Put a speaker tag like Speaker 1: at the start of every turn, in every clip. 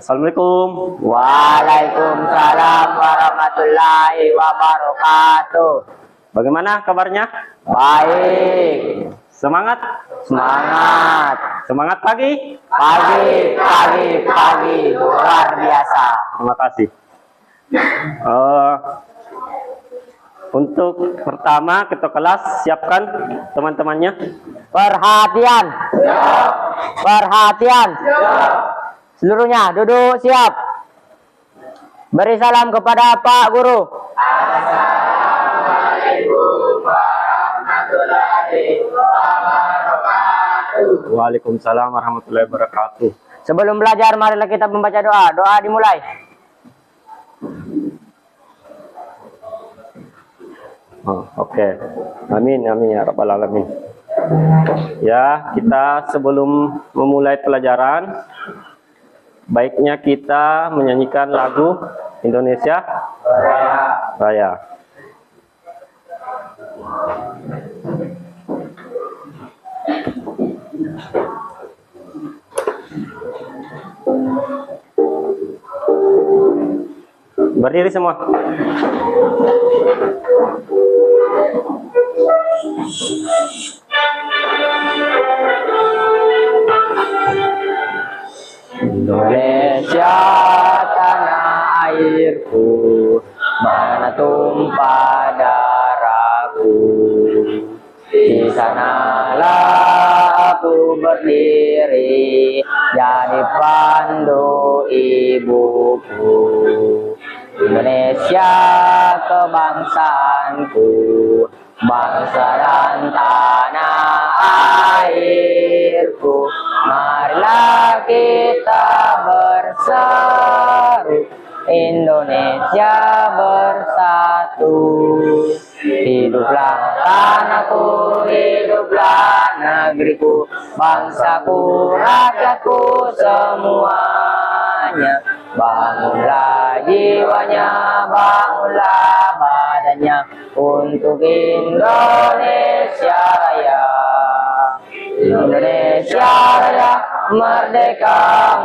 Speaker 1: Assalamualaikum.
Speaker 2: Waalaikumsalam warahmatullahi wabarakatuh.
Speaker 1: Bagaimana kabarnya?
Speaker 2: Baik.
Speaker 1: Semangat?
Speaker 2: Semangat.
Speaker 1: Semangat pagi?
Speaker 2: Pagi. Luar biasa.
Speaker 1: Terima kasih. Untuk pertama ketua kelas siapkan teman-temannya.
Speaker 2: Perhatian. Perhatian. Seluruhnya duduk siap. Beri salam kepada Pak Guru. Assalamualaikum warahmatullahi wabarakatuh.
Speaker 1: Waalaikumsalam warahmatullahi wabarakatuh.
Speaker 2: Sebelum belajar, marilah kita membaca doa. Doa dimulai.
Speaker 1: Oke. Amin ya rabbal alamin. Ya, kita sebelum memulai pelajaran, baiknya kita menyanyikan lagu Indonesia Raya. Berdiri semua.
Speaker 2: Indonesia tanah airku, mana tumpah darahku. Di sanalah aku berdiri, jadi pandu ibuku. Indonesia kebangsaanku, bangsa dan tanah airku. Marilah kita berseru, Indonesia bersatu. Hiduplah tanahku, hiduplah negeriku, bangsaku, rakyatku semuanya. Bangunlah jiwanya, bangunlah badannya untuk Indonesia Raya. Indonesia Raya, merdeka,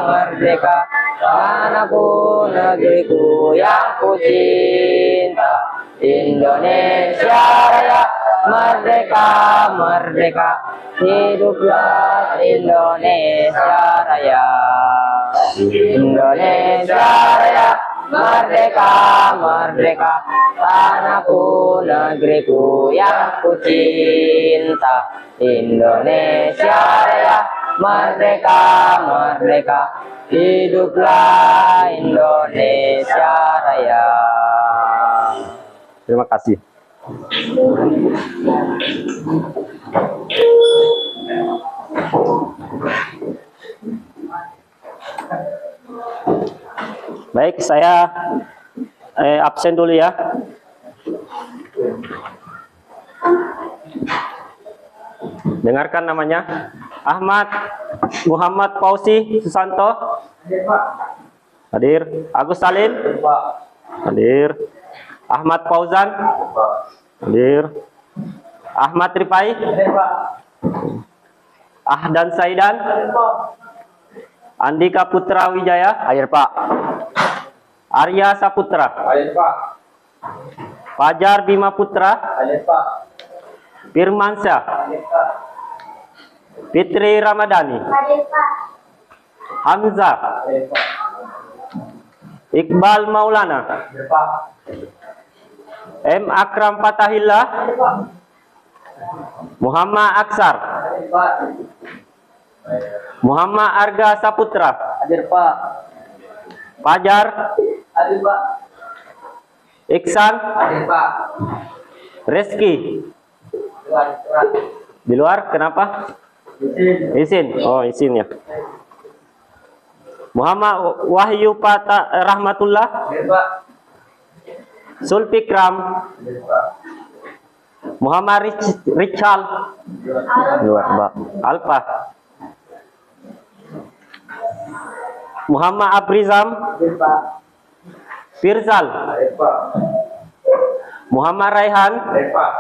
Speaker 2: merdeka, tanahku, negeriku yang ku cinta. Indonesia Raya, merdeka, merdeka, hiduplah Indonesia Raya. Indonesia Raya, merdeka, merdeka, tanahku, negeriku yang ku cinta. Indonesia Raya, merdeka, merdeka, hiduplah Indonesia Raya.
Speaker 1: Terima kasih. Baik, saya absen dulu ya. Dengarkan namanya. Ahmad Muhammad Fauzi Susanto. Hadir. Agus Salim. Hadir. Ahmad Fauzan. Hadir. Ahmad Rifai. Ahdan Saidan. Andika Putra Wijaya.
Speaker 2: Hadir Pak.
Speaker 1: Arya Saputra.
Speaker 3: Hadir Pak.
Speaker 1: Fajar Bima Putra.
Speaker 3: Hadir Pak.
Speaker 1: Firmansyah.
Speaker 3: Hadir Pak.
Speaker 1: Fitri Ramadhani.
Speaker 4: Hadir Pak.
Speaker 1: Hamzah.
Speaker 3: Hadir Pak.
Speaker 1: Iqbal Maulana.
Speaker 3: Hadir Pak.
Speaker 1: M. Akram Fatahillah.
Speaker 3: Hadir Pak.
Speaker 1: Muhammad Aksar.
Speaker 3: Hadir Pak.
Speaker 1: Muhammad Arga Saputra.
Speaker 3: Hadir Pak.
Speaker 1: Fajar.
Speaker 3: Hadir Pak.
Speaker 1: Iksan.
Speaker 3: Hadir Pak.
Speaker 1: Reski.
Speaker 3: Surat.
Speaker 1: Di luar, kenapa? Izin. Oh, izin ya. Muhammad Wahyu Rahmatullah.
Speaker 3: Hadir Pak.
Speaker 1: Sulfikram.
Speaker 3: Hadir Pak.
Speaker 1: Muhammad Richal. Luar, Mbak. Alfa. Muhammad Abrizam.
Speaker 3: Hadir Pak.
Speaker 1: Firzal.
Speaker 3: Hadir Pak.
Speaker 1: Muhammad Raihan.
Speaker 3: Hadir Pak.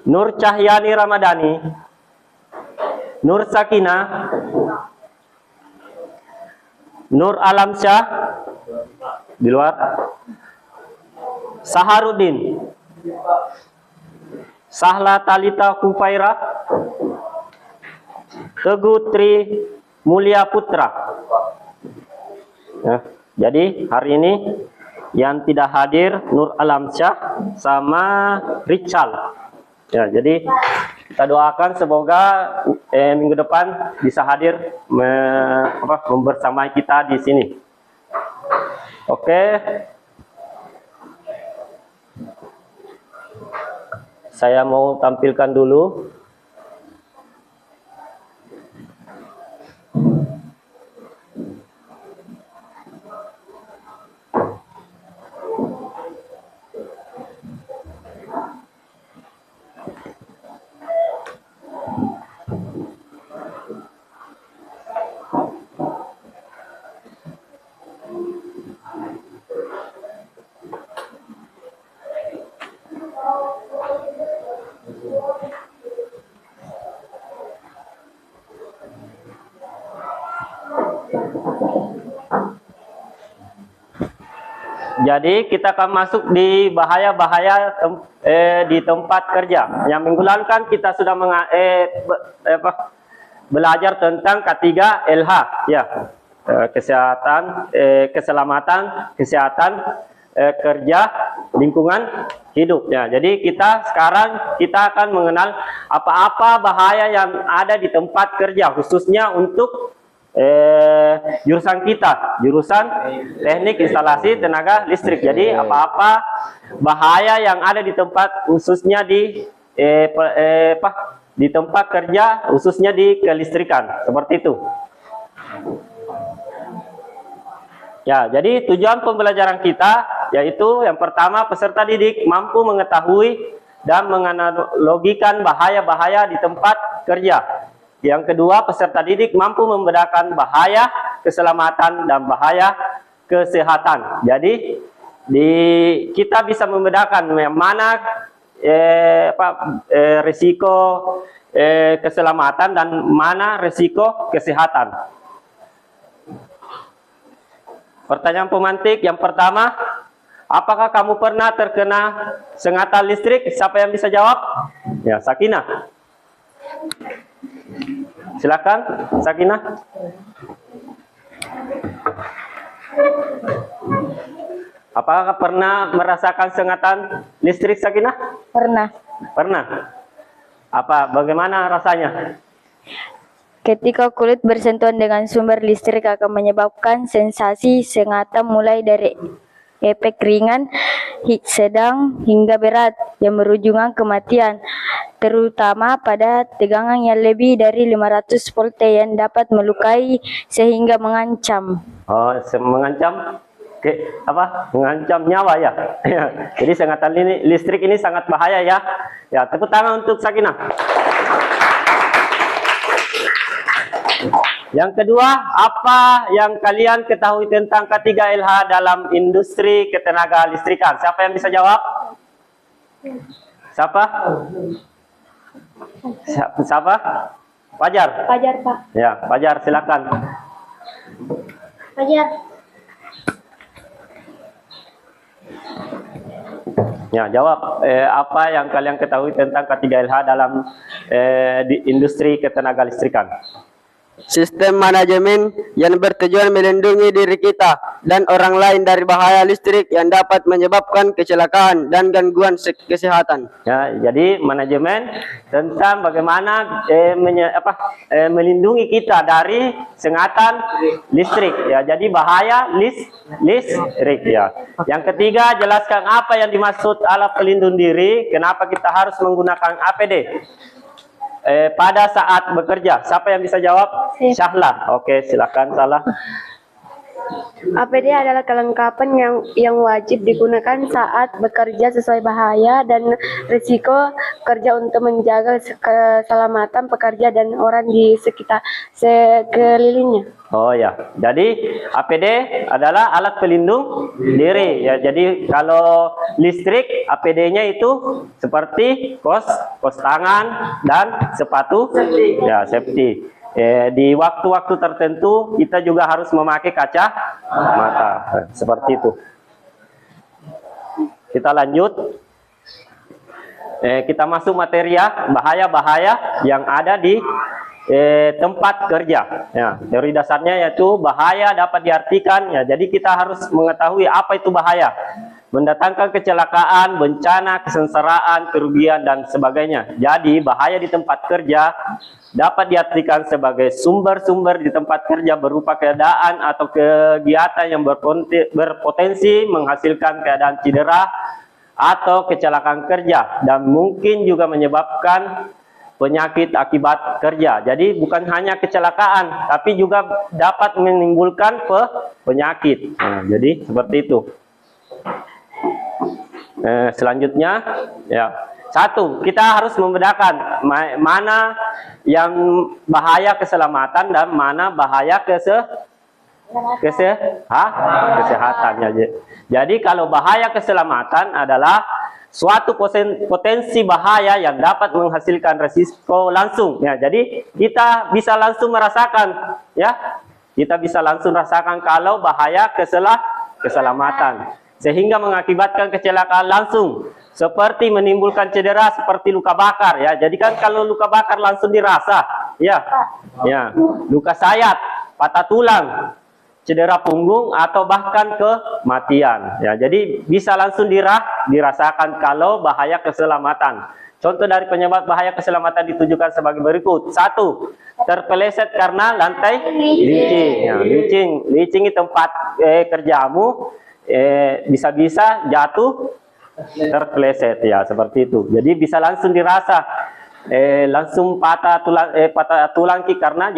Speaker 1: Nur Cahyani Ramadhani. Nur Sakina. Nur Alamsyah di luar. Saharudin. Sahla Talita Kufaira. Teguh Tri Mulia Putra. Ya, jadi hari ini yang tidak hadir Nur Alamsyah sama Richal. Ya, jadi kita doakan semoga minggu depan bisa hadir membersamai kita di sini. Oke. Saya mau tampilkan dulu. Jadi kita akan masuk di bahaya-bahaya di tempat kerja. Yang minggu lalu kan kita sudah belajar tentang ketiga LH, ya, kesehatan, keselamatan, kesehatan kerja, lingkungan hidup. Ya, jadi sekarang kita akan mengenal apa-apa bahaya yang ada di tempat kerja, khususnya untuk jurusan kita, jurusan teknik instalasi tenaga listrik. Jadi apa-apa bahaya yang ada di tempat, khususnya di tempat kerja, khususnya di kelistrikan, seperti itu. Ya, jadi tujuan pembelajaran kita yaitu yang pertama, peserta didik mampu mengetahui dan menganalogikan bahaya-bahaya di tempat kerja. Yang kedua, peserta didik mampu membedakan bahaya keselamatan dan bahaya kesehatan. Jadi kita bisa membedakan yang mana risiko keselamatan dan mana risiko kesehatan. Pertanyaan pemantik yang pertama, apakah kamu pernah terkena sengatan listrik? Siapa yang bisa jawab? Ya, Sakinah. Silakan, Sakinah. Apakah pernah merasakan sengatan listrik, Sakinah?
Speaker 4: Pernah.
Speaker 1: Pernah. Bagaimana rasanya?
Speaker 4: Ketika kulit bersentuhan dengan sumber listrik akan menyebabkan sensasi sengatan mulai dari efek ringan, sedang hingga berat yang berujung kematian, terutama pada tegangan yang lebih dari 500 volt yang dapat melukai sehingga mengancam.
Speaker 1: Oh, mengancam mengancam nyawa ya. Jadi sengatan listrik ini sangat bahaya ya. Ya, tepuk tangan untuk Sakinah. Yang kedua, apa yang kalian ketahui tentang K3LH dalam industri ketenaga listrikan? Siapa yang bisa jawab? Siapa? Siapa? Fajar.
Speaker 4: Fajar, Pak.
Speaker 1: Ya, Fajar, silakan.
Speaker 4: Fajar.
Speaker 1: Ya, jawab. Apa yang kalian ketahui tentang K3LH dalam di industri ketenaga listrikan?
Speaker 2: Sistem manajemen yang bertujuan melindungi diri kita dan orang lain dari bahaya listrik yang dapat menyebabkan kecelakaan dan gangguan kesehatan.
Speaker 1: Ya, jadi manajemen tentang bagaimana melindungi kita dari sengatan listrik. Ya, jadi bahaya listrik. Ya. Yang ketiga, jelaskan apa yang dimaksud alat pelindung diri. Kenapa kita harus menggunakan APD? Pada saat bekerja. Siapa yang bisa jawab? Syahla. Oke, silakan Syahla.
Speaker 5: APD adalah kelengkapan yang wajib digunakan saat bekerja sesuai bahaya dan risiko kerja untuk menjaga keselamatan pekerja dan orang di sekitar sekelilingnya.
Speaker 1: Oh ya, jadi APD adalah alat pelindung diri ya. Jadi kalau listrik, APD-nya itu seperti kaos tangan dan sepatu ya safety. di waktu-waktu tertentu kita juga harus memakai kacamata. Seperti itu. Kita lanjut. Kita masuk materi ya, bahaya-bahaya yang ada di tempat kerja. Ya, teori dasarnya yaitu bahaya dapat diartikan ya. Jadi kita harus mengetahui apa itu bahaya. Mendatangkan kecelakaan, bencana, kesengsaraan, kerugian dan sebagainya. Jadi bahaya di tempat kerja dapat diartikan sebagai sumber-sumber di tempat kerja berupa keadaan atau kegiatan yang berpotensi menghasilkan keadaan cedera atau kecelakaan kerja dan mungkin juga menyebabkan penyakit akibat kerja. Jadi bukan hanya kecelakaan, tapi juga dapat menimbulkan penyakit. Nah, jadi seperti itu. Selanjutnya, ya, satu, kita harus membedakan mana yang bahaya keselamatan dan mana bahaya kesehatannya. Jadi kalau bahaya keselamatan adalah suatu potensi bahaya yang dapat menghasilkan resiko langsung ya. Jadi kita bisa langsung merasakan ya. Kita bisa langsung rasakan kalau bahaya keselamatan sehingga mengakibatkan kecelakaan langsung seperti menimbulkan cedera seperti luka bakar ya. Jadi kan kalau luka bakar langsung dirasa ya. Ya, luka sayat, patah tulang, cedera punggung atau bahkan kematian ya. Jadi bisa langsung dirasakan kalau bahaya keselamatan. Contoh dari penyebab bahaya keselamatan ditujukan sebagai berikut. Satu, terpeleset karena lantai licin ya. Licin di tempat kerjamu bisa-bisa jatuh terpeleset ya, seperti itu. Jadi bisa langsung dirasa langsung patah tulang karena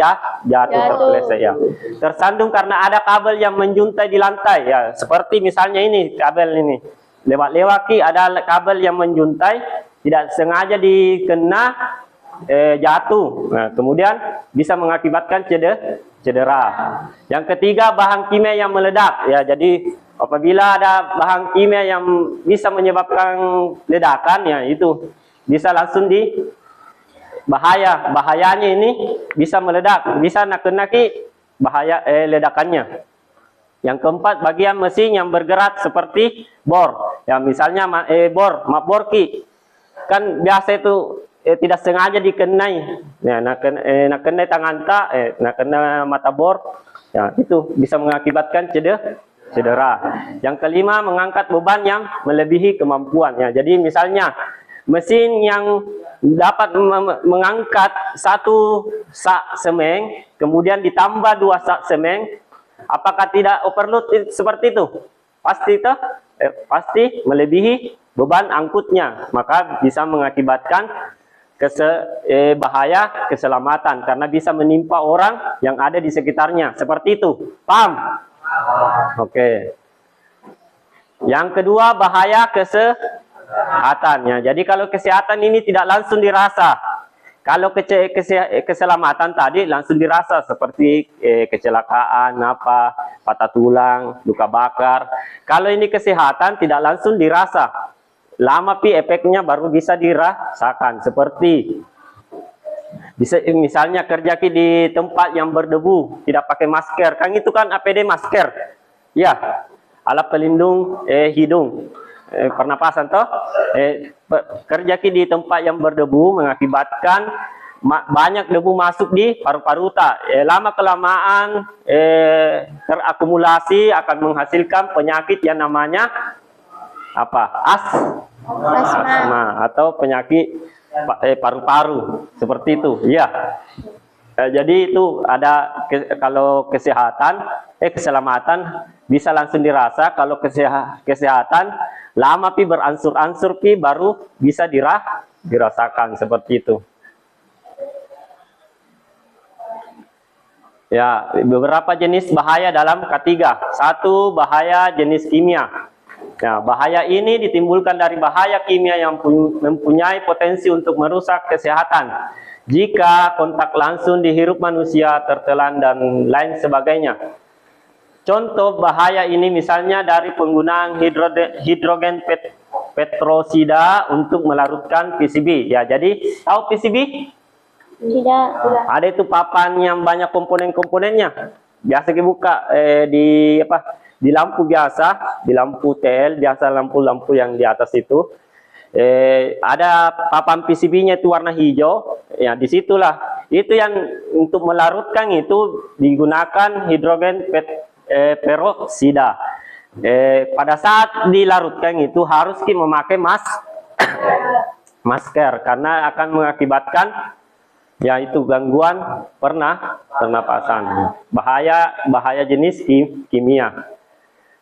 Speaker 1: jatuh terpeleset ya. Tersandung karena ada kabel yang menjuntai di lantai ya, seperti misalnya ini kabel ini lewat ada kabel yang menjuntai, tidak sengaja dikena jatuh. Nah, kemudian bisa mengakibatkan cedera. Yang ketiga, bahan kimia yang meledak ya. Jadi apabila ada bahan kimia yang bisa menyebabkan ledakan ya, itu bisa langsung bahayanya ini bisa meledak, bisa nak-naki bahaya ledakannya. Yang keempat, bagian mesin yang bergerak seperti bor ya, misalnya bor ki kan biasa itu tidak sengaja dikenai ya, nak kenai tangan nak kena mata bor ya, itu bisa mengakibatkan cedera. Yang kelima, mengangkat beban yang melebihi kemampuan ya. Jadi misalnya mesin yang dapat mengangkat 1 sak semen, kemudian ditambah 2 sak semen, apakah tidak overload seperti itu? Pasti melebihi beban angkutnya, maka bisa mengakibatkan bahaya keselamatan karena bisa menimpa orang yang ada di sekitarnya. Seperti itu. Paham? Oke. Yang kedua, bahaya kesehatannya. Jadi kalau kesehatan ini tidak langsung dirasa. Kalau keselamatan tadi langsung dirasa seperti kecelakaan, patah tulang, luka bakar. Kalau ini kesehatan tidak langsung dirasa. Lama efeknya baru bisa dirasakan. Seperti misalnya kerja di tempat yang berdebu, tidak pakai masker. Kan itu kan APD masker. Ya, alat pelindung hidung. Pernapasan toh kerja di tempat yang berdebu mengakibatkan banyak debu masuk di paru-paru lama kelamaan terakumulasi akan menghasilkan penyakit yang namanya asma atau penyakit paru-paru seperti itu ya. Jadi itu ada kalau keselamatan bisa langsung dirasa. Kalau kesehatan lama beransur-ansur baru bisa dirasakan seperti itu. Ya, beberapa jenis bahaya dalam K3. Satu, bahaya jenis kimia. Nah, bahaya ini ditimbulkan dari bahaya kimia yang mempunyai potensi untuk merusak kesehatan jika kontak langsung dihirup manusia, tertelan dan lain sebagainya. Contoh bahaya ini misalnya dari penggunaan hidrogen petrosida untuk melarutkan PCB. Ya, jadi tahu PCB?
Speaker 5: Tidak.
Speaker 1: Ada itu papan yang banyak komponen-komponennya. Biasa dibuka di lampu biasa, di lampu TL biasa, lampu-lampu yang di atas itu. Ada papan PCB-nya itu warna hijau. Ya, disitulah. Itu yang untuk melarutkan itu digunakan hidrogen peroksida. Pada saat dilarutkan itu harus memakai masker karena akan mengakibatkan yaitu gangguan pernapasan. Bahaya jenis kimia.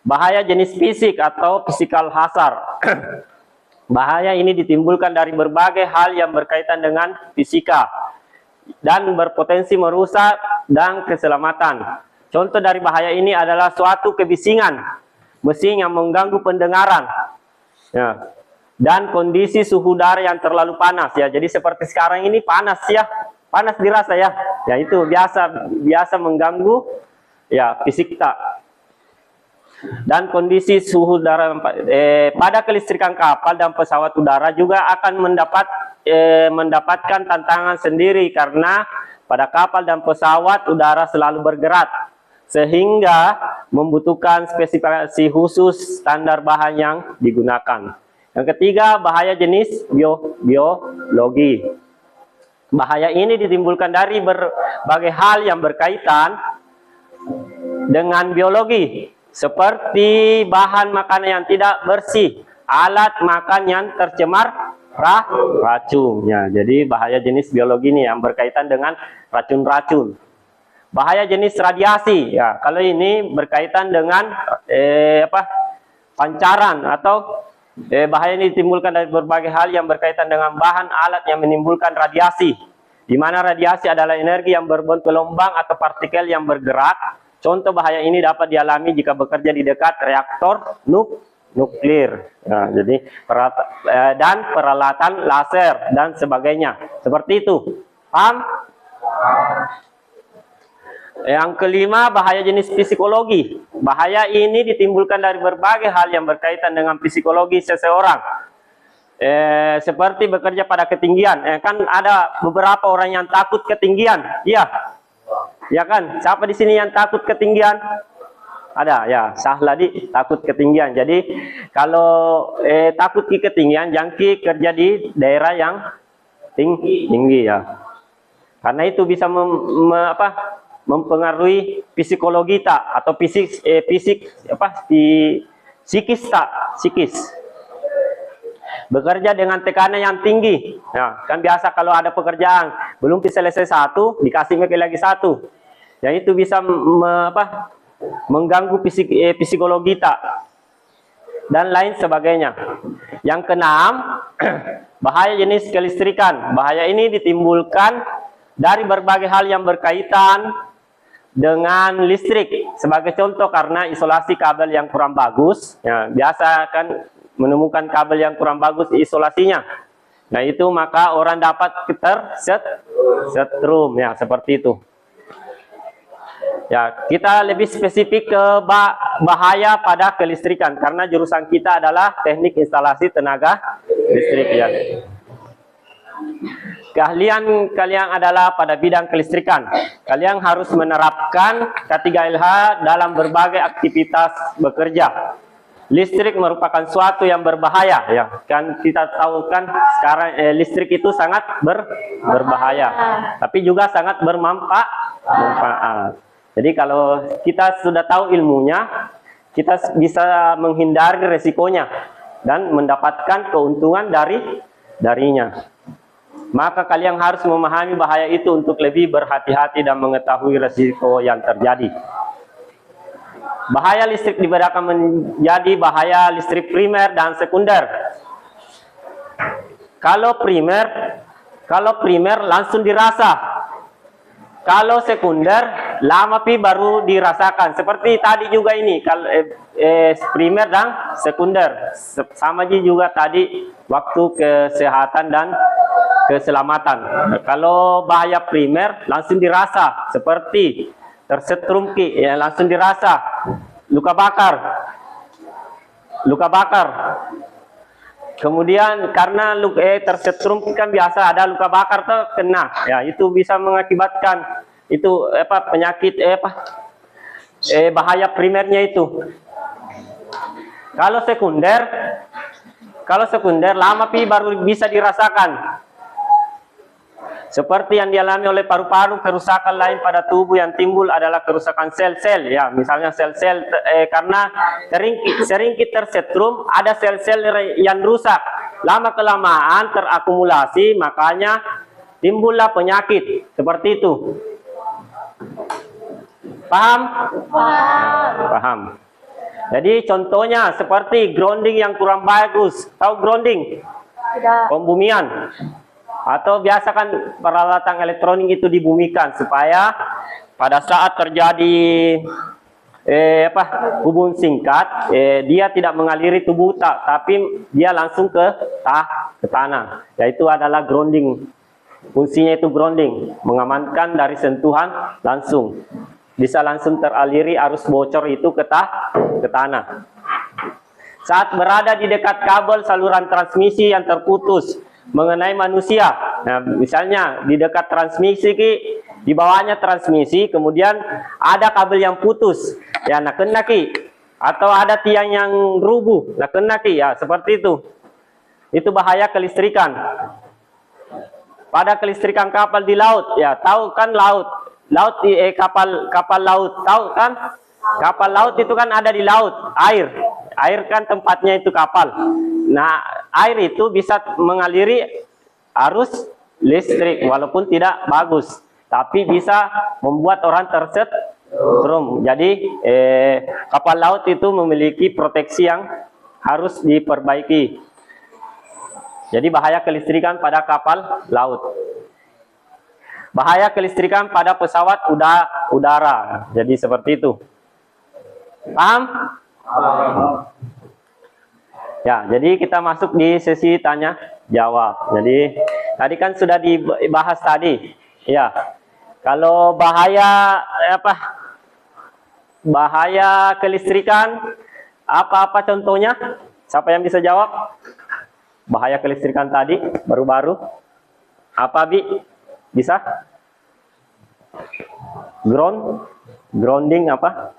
Speaker 1: Bahaya jenis fisik atau physical hazard. Bahaya ini ditimbulkan dari berbagai hal yang berkaitan dengan fisika dan berpotensi merusak dan keselamatan. Contoh dari bahaya ini adalah suatu kebisingan mesin yang mengganggu pendengaran, ya, dan kondisi suhu udara yang terlalu panas, ya. Jadi seperti sekarang ini panas, ya, panas dirasa, ya. Ya itu biasa mengganggu ya fisik kita. Dan kondisi suhu udara pada kelistrikan kapal dan pesawat udara juga akan mendapatkan tantangan sendiri karena pada kapal dan pesawat udara selalu bergerak sehingga membutuhkan spesifikasi khusus standar bahan yang digunakan. Yang ketiga, bahaya jenis biologi. Bahaya ini ditimbulkan dari berbagai hal yang berkaitan dengan biologi, seperti bahan makanan yang tidak bersih, alat makan yang tercemar racun. Ya, jadi bahaya jenis biologi ini yang berkaitan dengan racun-racun. Bahaya jenis radiasi. Ya, kalau ini berkaitan dengan pancaran atau bahaya ini ditimbulkan dari berbagai hal yang berkaitan dengan bahan alat yang menimbulkan radiasi, di mana radiasi adalah energi yang berbentuk gelombang atau partikel yang bergerak. Contoh bahaya ini dapat dialami jika bekerja di dekat reaktor nuklir. Nah, jadi dan peralatan laser dan sebagainya. Seperti itu. Paham? Yang kelima, bahaya jenis psikologi. Bahaya ini ditimbulkan dari berbagai hal yang berkaitan dengan psikologi seseorang. Seperti bekerja pada ketinggian. Kan ada beberapa orang yang takut ketinggian. Iya. Ya kan? Siapa di sini yang takut ketinggian? Ada, ya. Sahladi takut ketinggian. Jadi kalau takut ke ketinggian, jangan kerja di daerah yang tinggi, ya. Karena itu bisa mempengaruhi psikologi tak atau psikis. Bekerja dengan tekanan yang tinggi. Nah, kan biasa kalau ada pekerjaan belum selesai satu, dikasih lagi satu. Yang itu bisa mengganggu psikologi tak dan lain sebagainya. Yang keenam, bahaya jenis kelistrikan. Bahaya ini ditimbulkan dari berbagai hal yang berkaitan dengan listrik. Sebagai contoh, karena isolasi kabel yang kurang bagus. Ya, biasa kan menemukan kabel yang kurang bagus isolasinya. Nah, itu maka orang dapat tersetrum, ya, seperti itu. Ya, kita lebih spesifik ke bahaya pada kelistrikan karena jurusan kita adalah teknik instalasi tenaga listrik, ya. Keahlian kalian adalah pada bidang kelistrikan. Kalian harus menerapkan K3LH dalam berbagai aktivitas bekerja. Listrik merupakan suatu yang berbahaya, ya. Kan kita tahu kan sekarang listrik itu sangat berbahaya, tapi juga sangat bermanfaat. Jadi kalau kita sudah tahu ilmunya, kita bisa menghindari resikonya dan mendapatkan keuntungan darinya. Maka kalian harus memahami bahaya itu untuk lebih berhati-hati dan mengetahui resiko yang terjadi. Bahaya listrik dibedakan menjadi bahaya listrik primer dan sekunder. Kalau primer langsung dirasa. Kalau sekunder lama baru dirasakan. Seperti tadi juga ini, kalau primer dan sekunder sama juga tadi waktu kesehatan dan keselamatan. Kalau bahaya primer langsung dirasa, seperti tersetrum ya, langsung dirasa, luka bakar. Kemudian karena tersetrum kan biasa ada luka bakar tuh kena, ya itu bisa mengakibatkan itu penyakit bahaya primernya itu. Kalau sekunder lama baru bisa dirasakan. Seperti yang dialami oleh paru-paru, kerusakan lain pada tubuh yang timbul adalah kerusakan sel-sel, ya, misalnya sel-sel karena sering tersetrum, ada sel-sel yang rusak, lama kelamaan terakumulasi, makanya timbullah penyakit seperti itu. Paham? Paham. Jadi contohnya seperti grounding yang kurang bagus, tahu grounding?
Speaker 5: Tidak.
Speaker 1: Pembumian. Atau biasa kan peralatan elektronik itu dibumikan supaya pada saat terjadi hubungan singkat dia tidak mengaliri tubuh tapi dia langsung ke tanah. Yaitu adalah grounding. Fungsinya itu grounding, mengamankan dari sentuhan langsung. Bisa langsung teraliri arus bocor itu ke tanah. Saat berada di dekat kabel saluran transmisi yang terputus mengenai manusia. Nah, misalnya di dekat transmisi di bawahnya transmisi, kemudian ada kabel yang putus, ya nak kena atau ada tiang yang rubuh, nak kena ya seperti itu. Itu bahaya kelistrikan. Pada kelistrikan kapal di laut, ya tahu kan kapal laut, tahu kan? Kapal laut itu kan ada di laut, air kan tempatnya itu kapal. Nah, air itu bisa mengaliri arus listrik walaupun tidak bagus, tapi bisa membuat orang tersetrum. Jadi kapal laut itu memiliki proteksi yang harus diperbaiki. Jadi bahaya kelistrikan pada kapal laut. Bahaya kelistrikan pada pesawat udara. Jadi seperti itu. Paham? Ya, jadi kita masuk di sesi tanya jawab. Jadi tadi kan sudah dibahas tadi. Ya. Kalau bahaya bahaya kelistrikan apa contohnya? Siapa yang bisa jawab? Bahaya kelistrikan tadi baru-baru. Apa, Bi? Bisa? Grounding apa?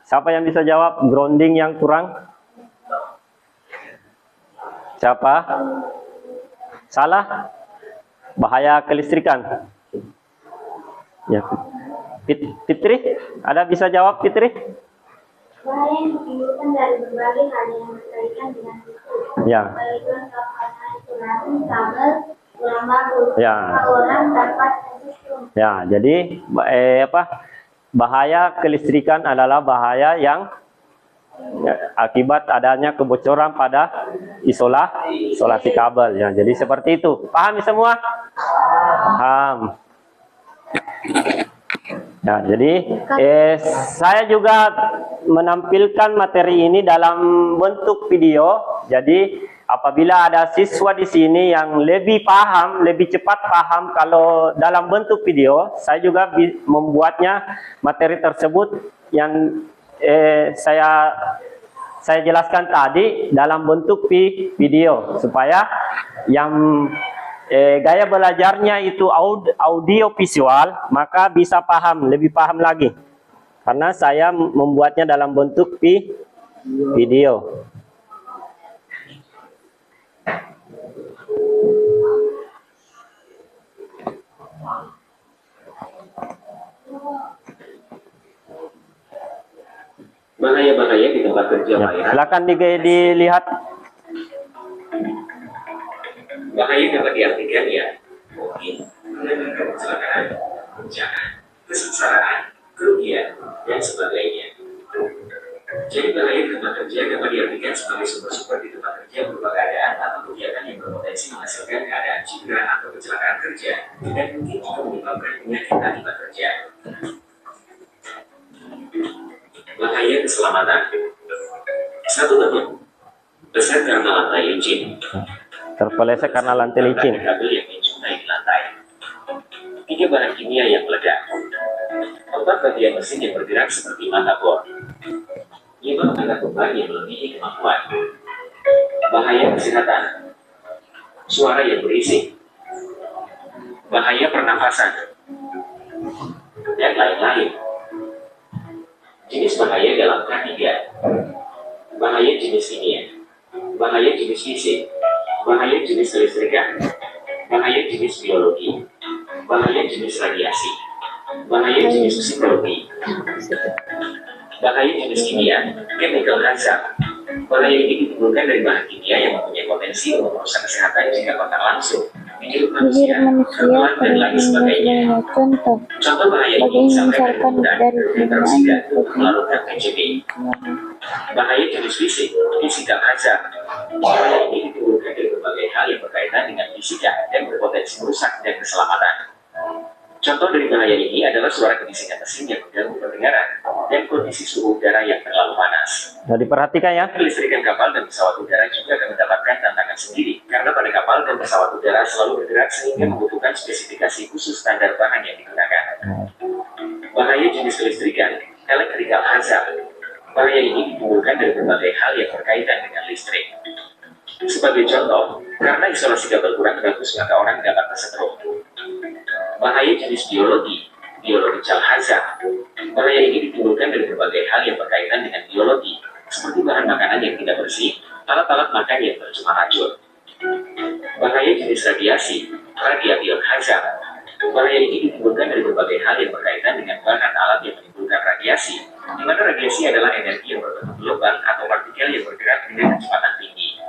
Speaker 1: Siapa yang bisa jawab grounding yang kurang? Siapa? Salah? Bahaya kelistrikan. Ya. Fitri, ada bisa jawab Fitri?
Speaker 6: Bahaya yang ditimbulkan dari berbagai hal yang berkaitan dengan listrik.
Speaker 1: Ya.
Speaker 6: Baiklah kurang kabel, kurang bagus.
Speaker 1: Ya.
Speaker 6: Orang dapat tersetrum.
Speaker 1: Ya, jadi bahaya kelistrikan adalah bahaya yang akibat adanya kebocoran pada isolasi kabel. Ya, jadi seperti itu. Paham semua? Paham. Ya, jadi saya juga menampilkan materi ini dalam bentuk video. Jadi apabila ada siswa di sini yang lebih paham, lebih cepat paham kalau dalam bentuk video, saya juga membuatnya materi tersebut yang saya jelaskan tadi dalam bentuk video supaya yang gaya belajarnya itu audio visual, maka bisa paham, lebih paham lagi. Karena saya membuatnya dalam bentuk video.
Speaker 7: Bahaya-bahaya di tempat kerja,
Speaker 1: Ya,
Speaker 7: Pak ya.
Speaker 1: silakan dilihat.
Speaker 7: Bahaya dapat diartikan ya, mungkin menimbulkan kecelakaan, bencana, kesengsaraan, kerugian, dan sebagainya. Jadi bahaya di tempat kerja dapat diartikan sebagai sumber-sumber di tempat kerja berupa keadaan atau kegiatan yang berpotensi menghasilkan keadaan cedera atau kecelakaan kerja, dan mungkin juga menyebabkan penyakit akibat kerja. Bahaya keselamatan. Satu teman, besar karena lantai licin.
Speaker 1: Terpeleset karena lantai licin.
Speaker 7: Kabel yang menjuntai di lantai. 3 barang kimia yang meledak. 4 bagian mesin yang bergerak seperti motherboard. 5 menyebabkan beban yang melebihi kemampuan, bahaya kesehatan, suara yang berisik, bahaya pernafasan, dan lain-lain. Jenis bahaya dalam K3: bahaya jenis kimia, bahaya jenis fisik, bahaya jenis kelistrikan, bahaya jenis biologi, bahaya jenis radiasi, bahaya jenis psikologi, bahaya jenis kimia, chemical hazard. Bahaya ini ditimbulkan dari bahan kimia yang mempunyai potensi untuk merusak kesehatan jika kontak langsung di hidup manusia, hewan, dan lain sebagainya. Contoh bahaya ini disampaikan penggunaan peroksida untuk melarutkan PCB. Bahaya jenis fisik, physical hazard. Bahaya ini ditimbulkan dari berbagai hal yang berkaitan dengan fisika dan berpotensi merusak dan keselamatan. Contoh dari bahaya ini adalah suara kebisikan mesin yang mengganggu pendengaran dan kondisi suhu udara yang terlalu panas.
Speaker 1: Nah, diperhatikan ya.
Speaker 7: Kelistrikan kapal dan pesawat udara juga akan mendapatkan tantangan sendiri karena pada kapal dan pesawat udara selalu bergerak sehingga membutuhkan spesifikasi khusus standar bahan yang digunakan. Bahaya jenis kelistrikan, electrical hazard. Bahaya ini ditimbulkan dari berbagai hal yang berkaitan dengan listrik. Sebagai contoh, karena isolasi kabel kurang bagus maka orang dapat tersetrum. Bahaya jenis biologi, biological hazard. Bahaya ini ditimbulkan dari berbagai hal yang berkaitan dengan biologi, seperti bahan makanan yang tidak bersih, alat-alat makan yang tercemar racun. Bahaya jenis radiasi, radiation hazard. Bahaya ini ditimbulkan dari berbagai hal yang berkaitan dengan bahan alat yang menimbulkan radiasi, di mana radiasi adalah energi yang berbentuk gelombang atau partikel yang bergerak dengan kecepatan tinggi.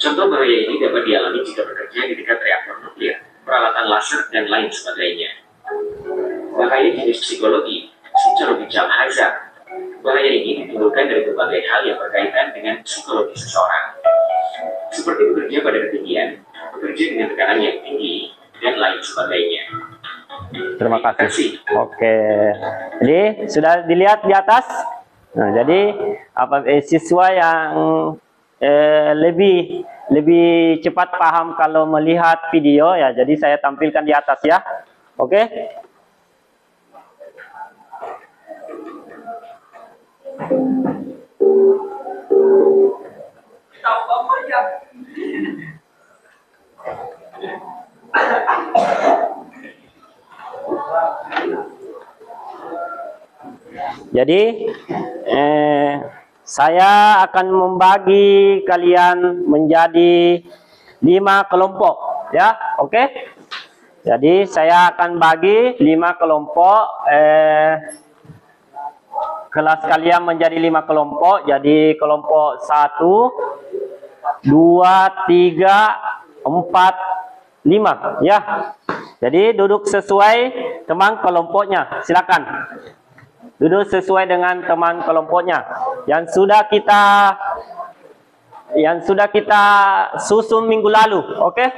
Speaker 7: Contoh bahaya ini dapat dialami jika bekerja di dekat reaktor nuklir, peralatan laser, dan lain sebagainya. Bahaya jenis psikologi, psychological hazard. Bahaya ini ditimbulkan dari berbagai hal yang berkaitan dengan psikologi seseorang, seperti bekerja pada ketinggian, bekerja dengan tekanan yang tinggi, dan lain sebagainya.
Speaker 1: Terima kasih. Oke, jadi sudah dilihat di atas. Nah, jadi siswa yang lebih cepat paham kalau melihat video ya, jadi saya tampilkan di atas ya. Oke. Jadi saya akan membagi kalian menjadi 5 kelompok ya. Oke. Jadi saya akan bagi 5 kelompok, kelas kalian menjadi 5 kelompok. Jadi kelompok 1, 2, 3, 4, 5 ya. Jadi duduk sesuai teman kelompoknya. Silakan duduk sesuai dengan teman kelompoknya yang sudah kita susun minggu lalu. Oke,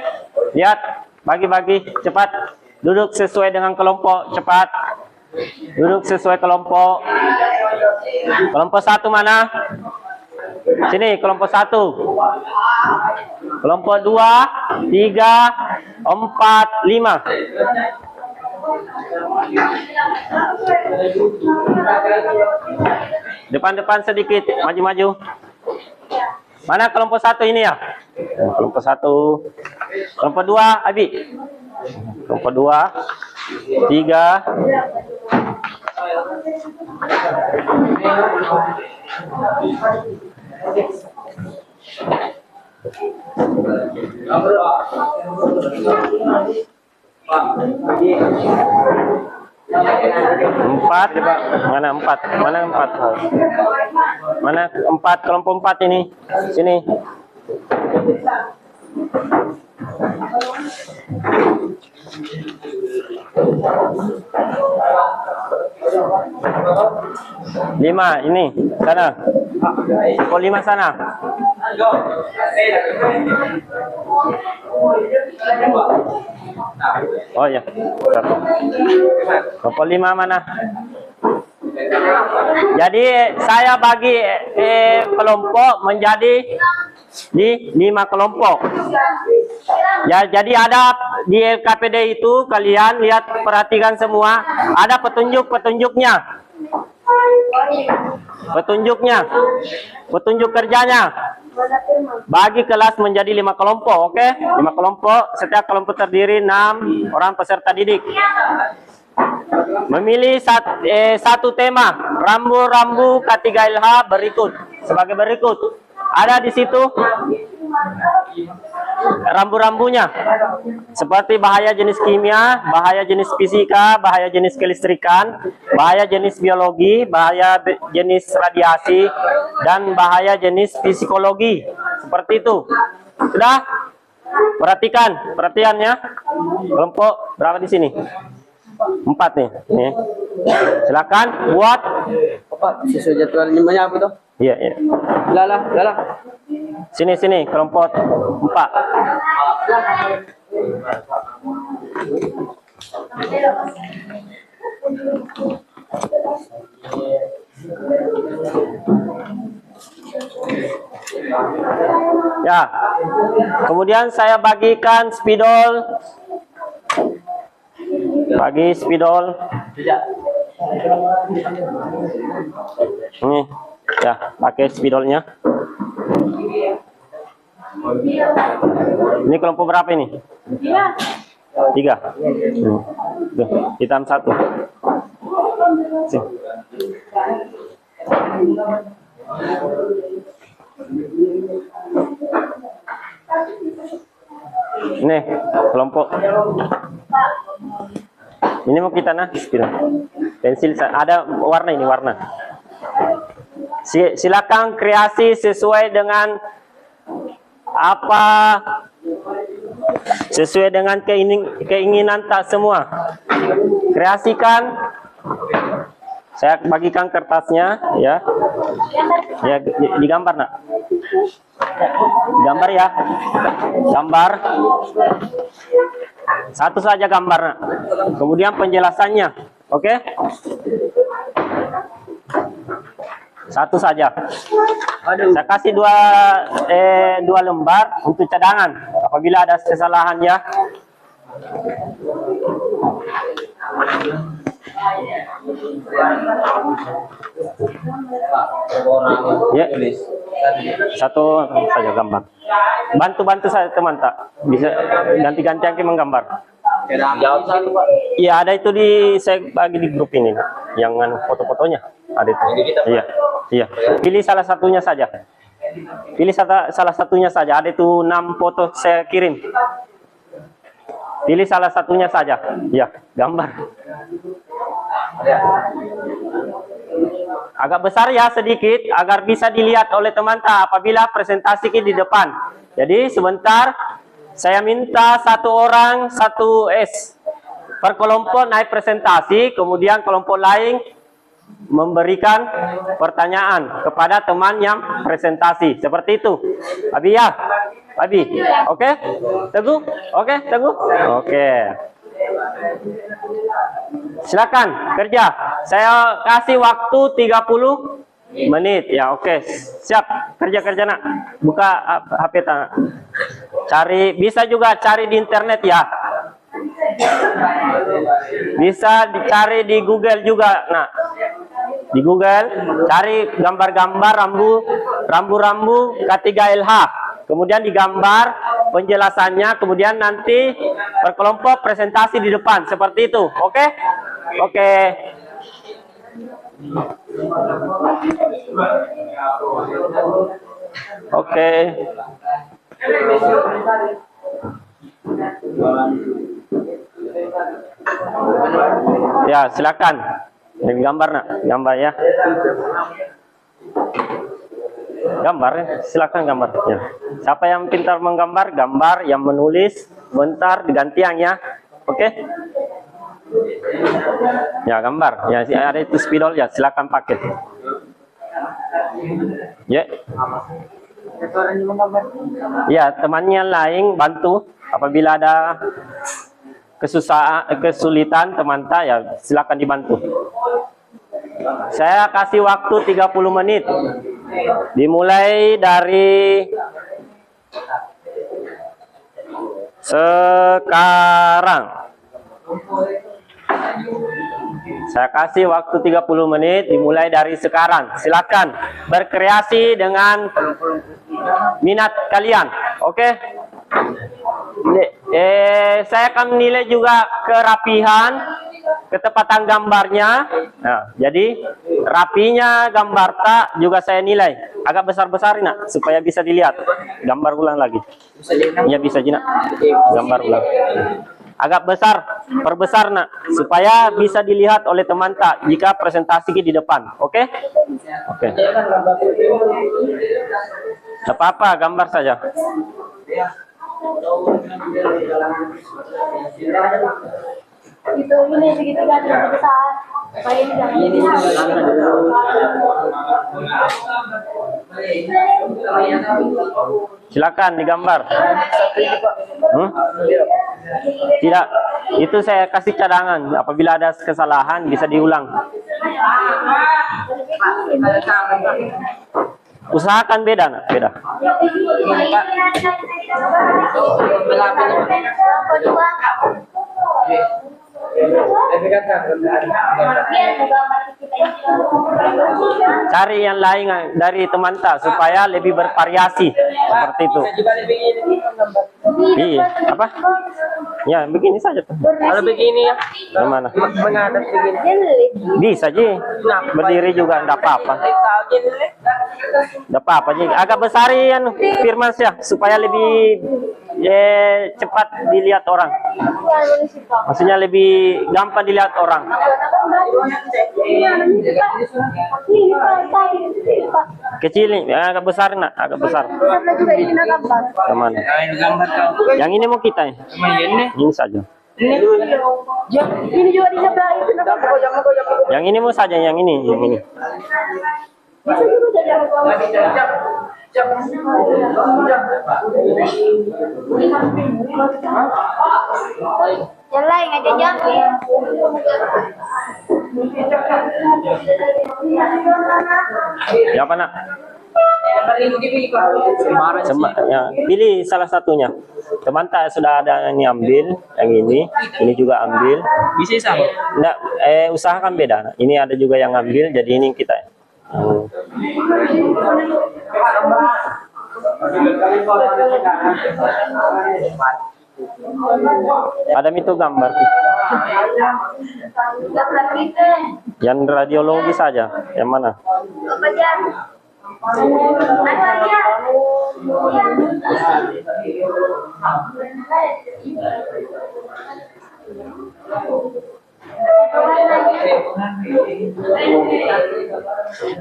Speaker 1: lihat, bagi-bagi cepat. Duduk sesuai dengan kelompok, cepat. Duduk sesuai kelompok. Kelompok 1 mana? Sini, kelompok 1. Kelompok 2, 3, 4, 5. Depan-depan sedikit, maju-maju. Mana kelompok 1 ini ya? Kelompok 1. Kelompok 2, Abi. Kelompok 2, 3. Empat, mana 4? Mana 4? Mana 4? Kelompok 4 ini, sini. Lima ini sana. Kelompok 5 sana. Oh ya, kelompok 5 mana? Jadi saya bagi kelompok menjadi di 5 kelompok. Ya, jadi ada di LKPD itu, kalian lihat, perhatikan semua, ada petunjuk-petunjuknya. Petunjuknya, petunjuk kerjanya. Bagi kelas menjadi 5 kelompok, oke? 5 kelompok, setiap kelompok terdiri 6 orang peserta didik. Memilih satu tema, rambu-rambu K3LH berikut, sebagai berikut. Ada di situ rambu-rambunya, seperti bahaya jenis kimia, bahaya jenis fisika, bahaya jenis kelistrikan, bahaya jenis biologi, bahaya jenis radiasi, dan bahaya jenis psikologi. Seperti itu. Sudah? Perhatikan, perhatiannya. Kelompok berapa di sini? 4 nih. Nih. Silakan buat.
Speaker 2: Pak, sesuai jadwal namanya apa tuh?
Speaker 1: Iya, iya.
Speaker 2: Lala.
Speaker 1: Sini, kelompok 4. Ya. Kemudian saya bagikan spidol. Bagi spidol. Ini, ya, pakai spidolnya. Ini kelompok berapa ini? 3. Tuh, hitam 1. Sini. Ini kelompok. Ini mau kita pensil ada warna ini warna. Silakan kreasi sesuai dengan apa, sesuai dengan keinginan tak semua. Kreasikan. Saya bagikan kertasnya, ya. Ya, digambar nak. Gambar ya. Gambar. Satu saja gambar nak. Kemudian penjelasannya. Oke? Satu saja. Saya kasih dua lembar untuk cadangan. Apabila ada kesalahan ya. Ya, satu saja gambar. Bantu saya teman tak bisa ganti-gantian menggambar. Iya, ada itu saya bagi di grup ini, yang foto-fotonya ada itu. Iya. Pilih salah satunya saja. Salah satunya saja. Ada itu 6 foto saya kirim. Pilih salah satunya saja. Ya, gambar. Agak besar ya sedikit agar bisa dilihat oleh teman-teman apabila presentasi di depan. Jadi sebentar saya minta 1 orang 1 S per kelompok naik presentasi, kemudian kelompok lain memberikan pertanyaan kepada teman yang presentasi. Seperti itu. Abi ya? Abi. Oke? Teguh? Oke, Teguh? Oke. Silakan kerja. Saya kasih waktu 30 menit. Ya, oke. Siap. Kerja nak. Buka HP tak. Cari, bisa juga cari di internet ya. Bisa dicari di Google juga. Nah, di Google cari gambar-gambar rambu-rambu K3LH. Kemudian digambar penjelasannya, kemudian nanti per kelompok presentasi di depan seperti itu. Oke? Oke. Oke. Ya, silakan. Gambar nak, gambar ya. Gambar ya, silakan gambar ya. Siapa yang pintar menggambar, gambar, yang menulis bentar digantian ya. Oke? Ya, gambar. Ya, ada itu spidol ya, silakan pakai. Ya. Ya, temannya lain bantu apabila ada kesulitan teman ya silakan dibantu. Saya kasih waktu 30 menit. Dimulai dari sekarang. Saya kasih waktu 30 menit dimulai dari sekarang. Silakan berkreasi dengan minat kalian. Oke? Saya akan menilai juga kerapihan, ketepatan gambarnya. Nah, jadi rapinya gambar tak juga saya nilai. Agak besar-besarin nak supaya bisa dilihat. Gambar ulang lagi. Ya bisa Jina. Gambar ulang. Agak besar, perbesar nak supaya bisa dilihat oleh teman tak jika presentasi di depan. Oke? Oke. Tidak apa-apa, gambar saja.
Speaker 6: Itu ini segitiga terlalu besar. Supaya ini jangan.
Speaker 1: Silakan digambar. Tidak, itu saya kasih cadangan. Apabila ada kesalahan bisa diulang. Usahakan beda, nak, beda. Cari yang lain dari teman tak supaya lebih bervariasi seperti itu. Iya, apa? Ya, begini saja.
Speaker 2: Kalau begini ya,
Speaker 1: Gimana?
Speaker 2: menghadap begini.
Speaker 1: Bisa ji. Berdiri juga enggak apa-apa. Enggak apa-apa ji. Agak besarin Firman ya supaya lebih cepat dilihat orang. Maksudnya lebih gampang dilihat orang. Kecil nih, agak besar nak, agak besar. Kemana? Yang ini mau kita ya? Ini saja.
Speaker 5: Ini juga di sebelah itu.
Speaker 1: Yang ini mau saja, yang ini.
Speaker 5: Bisa juga jadi
Speaker 6: Yang lain aja jangan.
Speaker 1: Ya apa nak? Ya, pilih salah satunya. Teman tak sudah ada yang ambil, yang ini juga ambil.
Speaker 2: Bisa sama.
Speaker 1: Nggak, usahakan beda. Ini ada juga yang ambil, jadi ini kita. Ada itu gambar. Yang radiologi saja. Yang mana?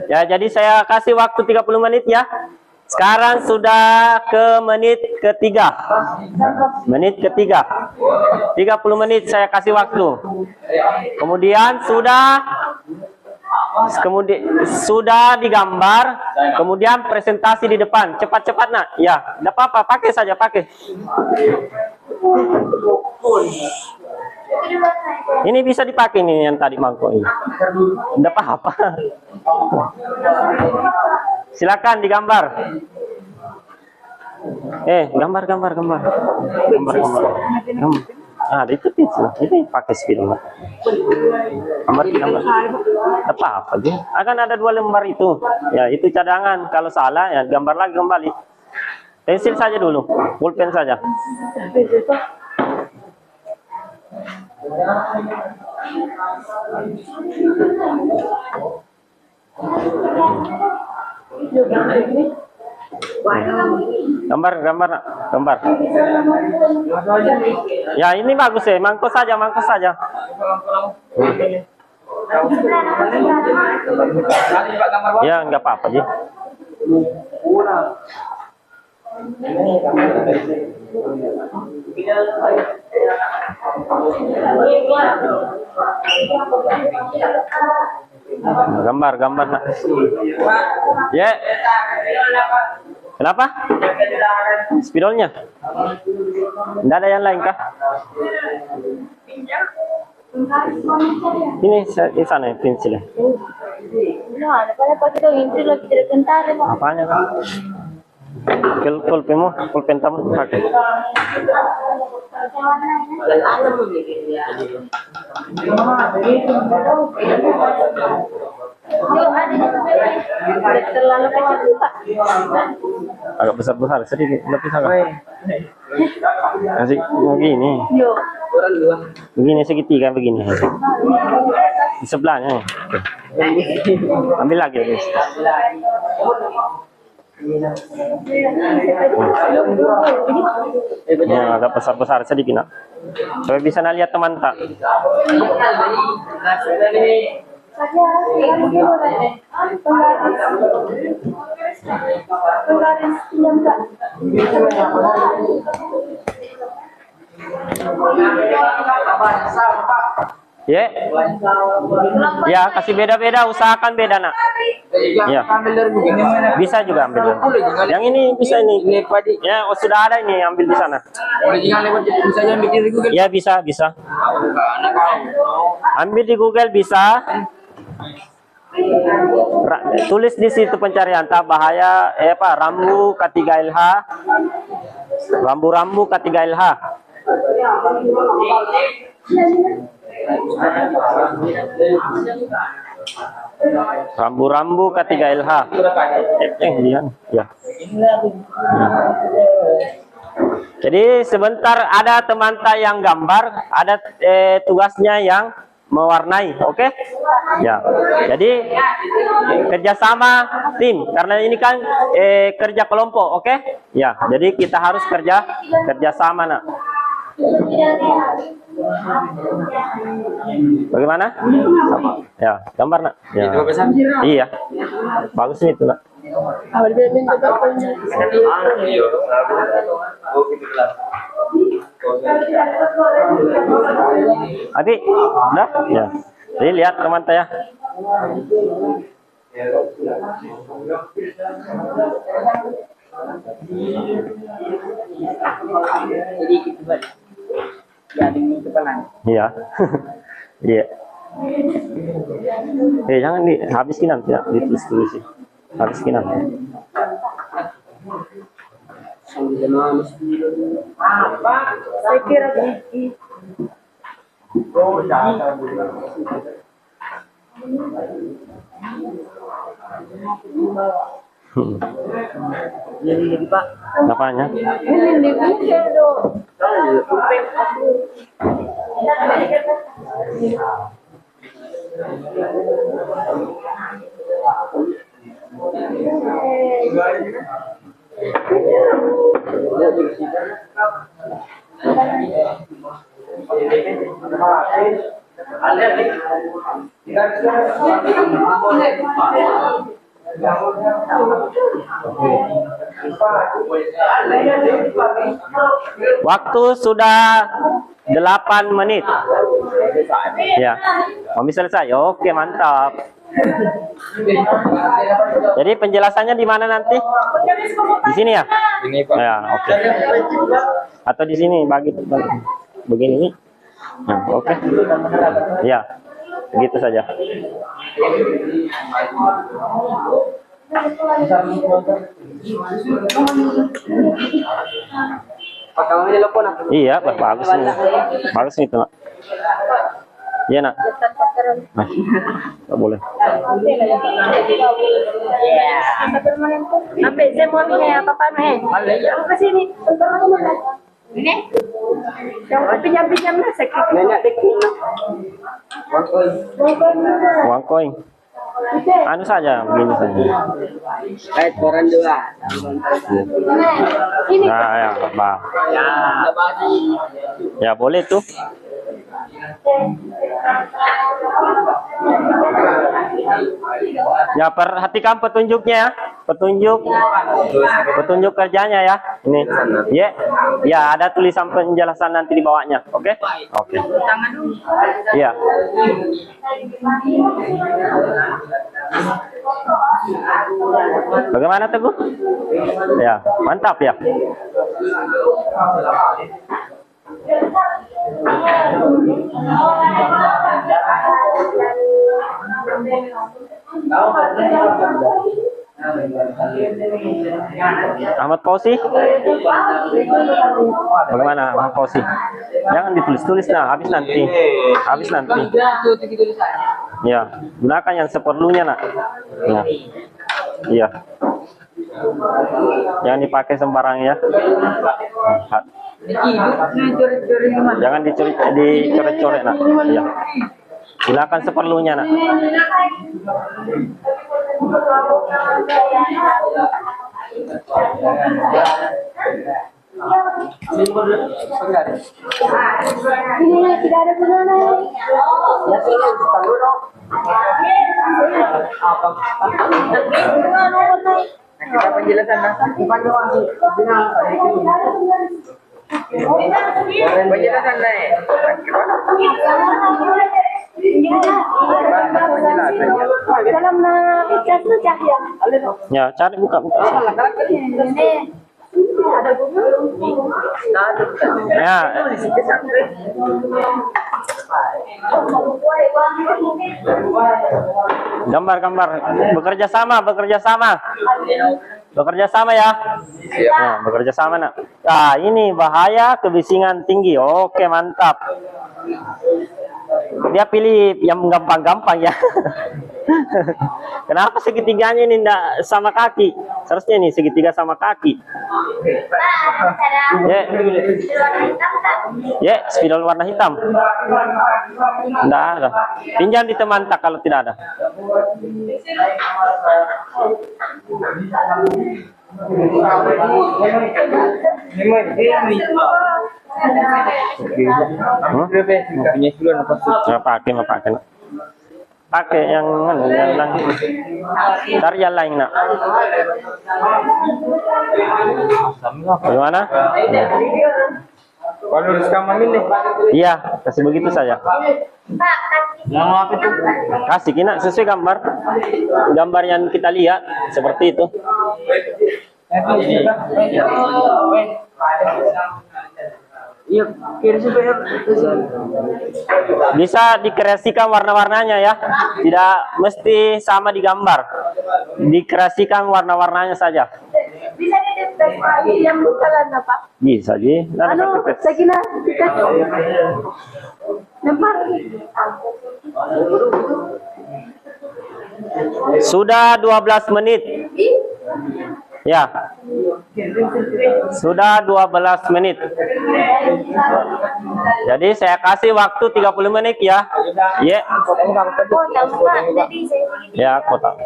Speaker 1: Ya, jadi saya kasih waktu 30 menit ya. Sekarang sudah ke menit ketiga. Menit ketiga. 30 menit saya kasih waktu. Kemudian sudah digambar, kemudian presentasi di depan. Cepat-cepat nak. Ya, enggak apa-apa, pakai saja, pakai. Ini bisa dipakai nih yang tadi mangkok ini. Enggak apa-apa. Silakan digambar. Gambar. Itu pakai spidol. Gambar. Apa aja. Akan ada 2 lembar itu. Ya, itu cadangan. Kalau salah ya gambar lagi kembali. Pensil saja dulu. Pulpen saja. Gambar. Ya, ini bagus ya. Mangkok saja. Ya, enggak apa-apa sih. Gambar nak. Ya. Kenapa? Spidolnya? Tidak ada yang lain kah? Ini di sana ya pensilnya.
Speaker 6: Nah, pada pakai itu lagi tidak kentar.
Speaker 1: Apanya kan? Pulpenmu, pulpen tamu pakai.
Speaker 5: Terlalu kecil Pak.
Speaker 1: Agak besar-besar, sedikit lebih sangat. Kasih begini.
Speaker 5: Yuk.
Speaker 1: Begini segitiga begini. Di sebelahnya. Oke. Ambil lagi. Guys. Ya, agak besar-besar sedikit nak. Supaya bisa lihat teman tak. Ya, ya kasih beda-beda, usahakan beda nak. Ya, bisa juga ambil. Yang ini bisa ini. Ya, oh, sudah ada ini, ambil di sana. Ya bisa, bisa. Ambil di Google bisa. Tulis di situ pencarian tak bahaya rambu K3LH. Rambu-rambu K3LH. Rambu-rambu K3LH. Ya. Jadi sebentar ada teman tak yang gambar, ada tugasnya yang mewarnai, oke? Ya. Jadi kerjasama tim, karena ini kan kerja kelompok, oke? Ya. Jadi kita harus kerjasama nak. Bagaimana? Ya, gambar nak. Ya. Iya. Bagus nih itu nak. Adi, dah? Ya. Jadi lihat teman saya. Iya. Iya. Jangan habiskin nanti ya, ditulis-tulis. Habiskin nanti.
Speaker 5: Saya kira
Speaker 2: Jadi Pak.
Speaker 1: Apanya? Waktu sudah 8 menit. Ya, mau selesai. Oke, mantap. Jadi penjelasannya di mana nanti? Di sini ya? Ini Pak. Ya, oke. Atau di sini begini. Nah, oke. Ya, begitu saja. Iya, bagus nih. Bagus nih itu, Nak. Iya, Nak. Nah, nggak boleh.
Speaker 5: sampai saya mau apa ke sini. Ini yang pinjam sakit.
Speaker 1: Uang koin. Anu saja, begini saja.
Speaker 2: Koran dua.
Speaker 1: Nah, ya, Pak. Ya, boleh tuh. Ya, perhatikan petunjuknya ya. Petunjuk kerjanya ya. Ini. Ya. Ya, ada tulisan penjelasan nanti di bawahnya. Oke? Oke. Iya. Bagaimana Teguh? Ya, mantap ya. Ahmad Fauzi? Bagaimana Ahmad Fauzi? Jangan ditulis-tulis, nah habis nanti. Habis nanti. Ya, gunakan yang seperlunya, nak. Ya. Iya. Jangan dipakai sembarang ya. Jangan dicoret-coret, nak. Iya. Gunakan seperlunya, nak.
Speaker 6: Ini tidak ada gunanya.
Speaker 3: Kita penjelasan penjelasan naik.
Speaker 6: Dalam picture itu cahaya.
Speaker 1: Ya, cari buka. Ya. Gambar. Bekerja sama ya. Nah, bekerja sama, nak. Nah, ini bahaya kebisingan tinggi. Oke, mantap. Dia pilih yang gampang-gampang ya. Kenapa segitiganya ini enggak sama kaki? Seharusnya ini segitiga sama kaki. Spidol warna hitam. Enggak ada. Pinjam di teman tak kalau tidak ada. Pakai yang mana? Cari yang lain, nak. Gimana?
Speaker 3: Kalau rekaman ini.
Speaker 1: Iya, kasih begitu saja. Kasih kena sesuai gambar yang kita lihat seperti itu. Bisa dikreasikan warna-warnanya ya, tidak mesti sama di gambar. Dikreasikan warna-warnanya saja.
Speaker 5: Bisa ditempel yang bukan apa?
Speaker 1: Bisa ji.
Speaker 5: Saya kira lempar.
Speaker 1: Sudah 12 menit. Ya. Sudah 12 menit. Jadi saya kasih waktu 30 menit ya. Ya. Ya, kotak.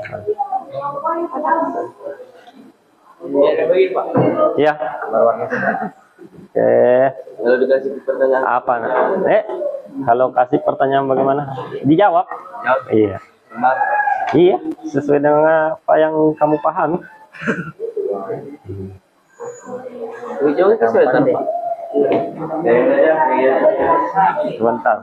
Speaker 1: Ya.
Speaker 3: Kalau dikasih pertanyaan
Speaker 1: Apa? Kalau kasih pertanyaan bagaimana? Dijawab. Iya. Iya, sesuai dengan apa yang kamu pahami.
Speaker 3: Ujung itu sesuai tanpa.
Speaker 1: Sebentar.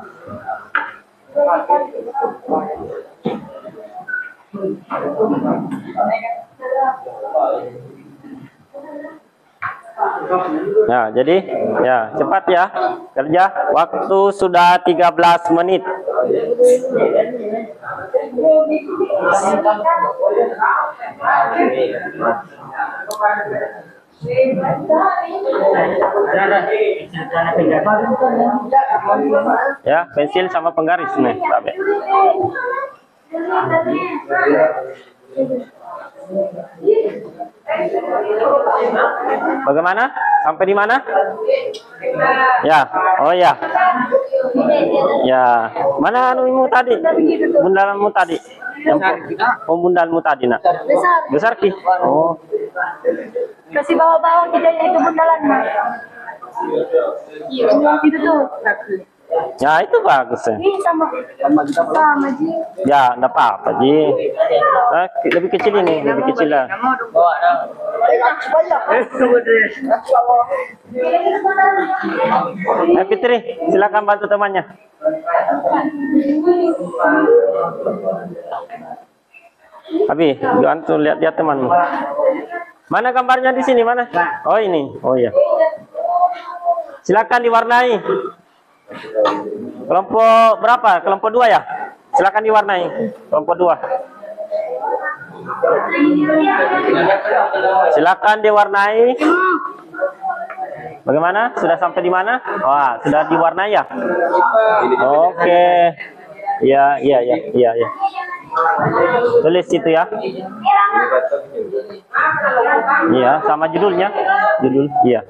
Speaker 1: Nah, jadi ya cepat ya kerja. Waktu sudah 13 menit. Ya, pensil sama penggaris nih, Tabe. Bagaimana? Sampai di mana? Ya, oh ya. Ya, mana anumu tadi? Bundalanmu tadi? Yang pembundalmu tadi, nak? Besar ki? Oh.
Speaker 5: Kasih bawa-bawa kita itu bundalan. Itu tuh.
Speaker 1: Ya, itu bagus ya.
Speaker 5: Ini sama Ji.
Speaker 1: Ya, enggak apa-apa, Ji. Lebih kecil ini, lebih kecil lah. Fitri, silakan bantu temannya. Abi, jangan tuh lihat temanmu. Mana gambarnya di sini, mana? Oh, ini. Oh iya. Silakan diwarnai. Kelompok berapa? Kelompok 2 ya? Silakan diwarnai. Kelompok 2. Silakan diwarnai. Bagaimana? Sudah sampai di mana? Wah, sudah diwarnai ya? Oke. Ya. Tulis itu ya. Iya, sama judulnya. Judul, iya.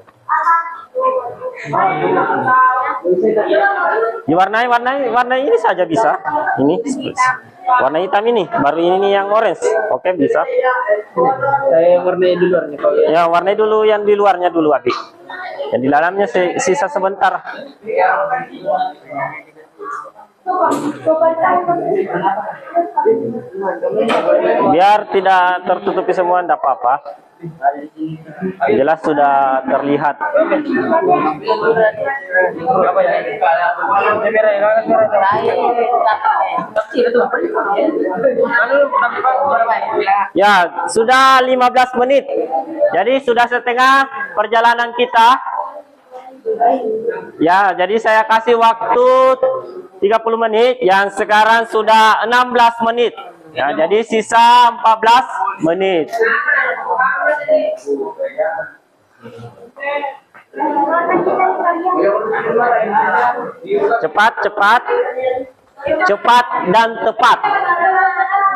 Speaker 1: Diwarnai ini saja bisa. Ini warna hitam ini, baru ini yang orange. Oke, bisa.
Speaker 3: Saya warnai di luarnya kalau
Speaker 1: Ya, warnai dulu yang di luarnya dulu, Abi. Yang di dalamnya sisa sebentar. Biar tidak tertutupi semua, tidak apa-apa. Jelas sudah terlihat. Ya, sudah 15 menit. Jadi sudah setengah perjalanan kita. Ya, jadi saya kasih waktu 30 menit. Yang sekarang sudah 16 menit. Ya, jadi sisa 14 menit. Cepat dan tepat.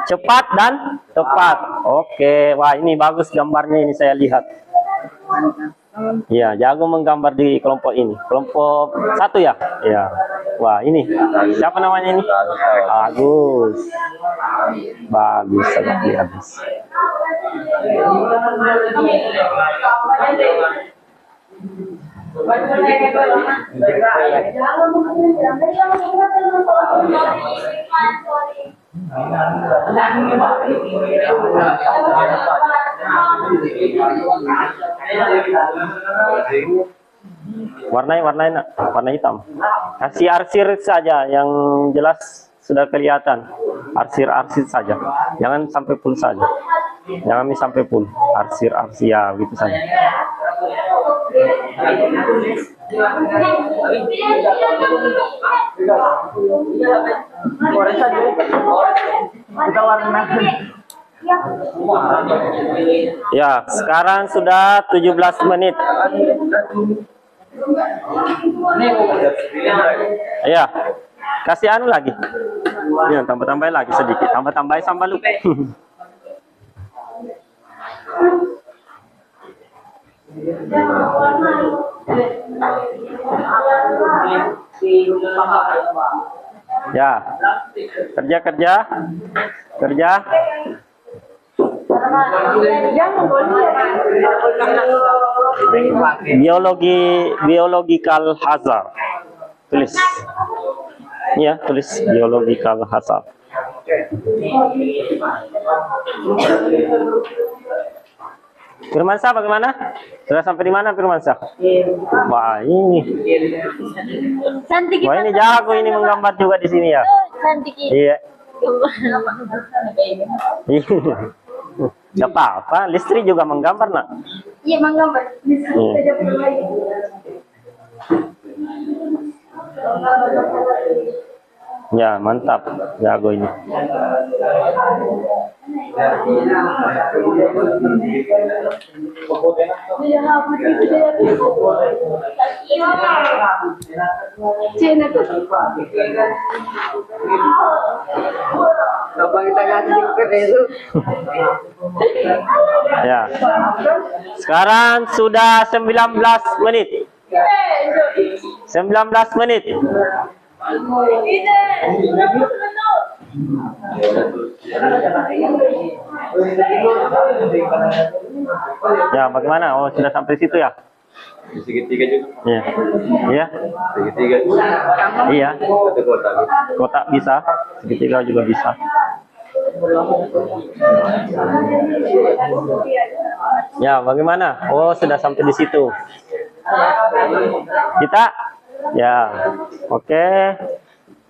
Speaker 1: Cepat dan tepat. Oke, wah ini bagus gambarnya, ini saya lihat. Ya, jago menggambar di kelompok ini. Kelompok 1 ya? Ya. Wah, ini. Siapa namanya ini? Agus. Bagus, sangat bagus. Warna hitam. Kasih arsir saja yang jelas sudah kelihatan. Arsir saja. Jangan sampai full saja. Jangan sampai full. Arsir ya gitu saja. Ya, sekarang sudah 17 menit. Ya, kasih anu lagi. Ya, tambah-tambahin lagi sedikit. Tambah-tambahin sambal lu. Ya, kerja. Biological hazard. Tulis. Ya, tulis biological hazard. Firmansyah bagaimana? Sudah sampai di mana Firmansyah? Wah, ini. Wah, ini jago ini menggambar juga di sini ya. Iya. Gak apa-apa, Listri juga menggambar nak.
Speaker 6: Iya, menggambar.
Speaker 1: Ya, mantap, jago ini. Ya. Sekarang sudah 19 menit. 19 menit. Ya, bagaimana? Oh, sudah sampai situ ya?
Speaker 3: segitiga juga.
Speaker 1: Iya. Iya.
Speaker 3: Segitiga.
Speaker 1: Iya.
Speaker 3: Satu kotak.
Speaker 1: Kotak bisa, segitiga juga bisa. Ya, bagaimana? Oh, sudah sampai di situ. Kita ya. Oke.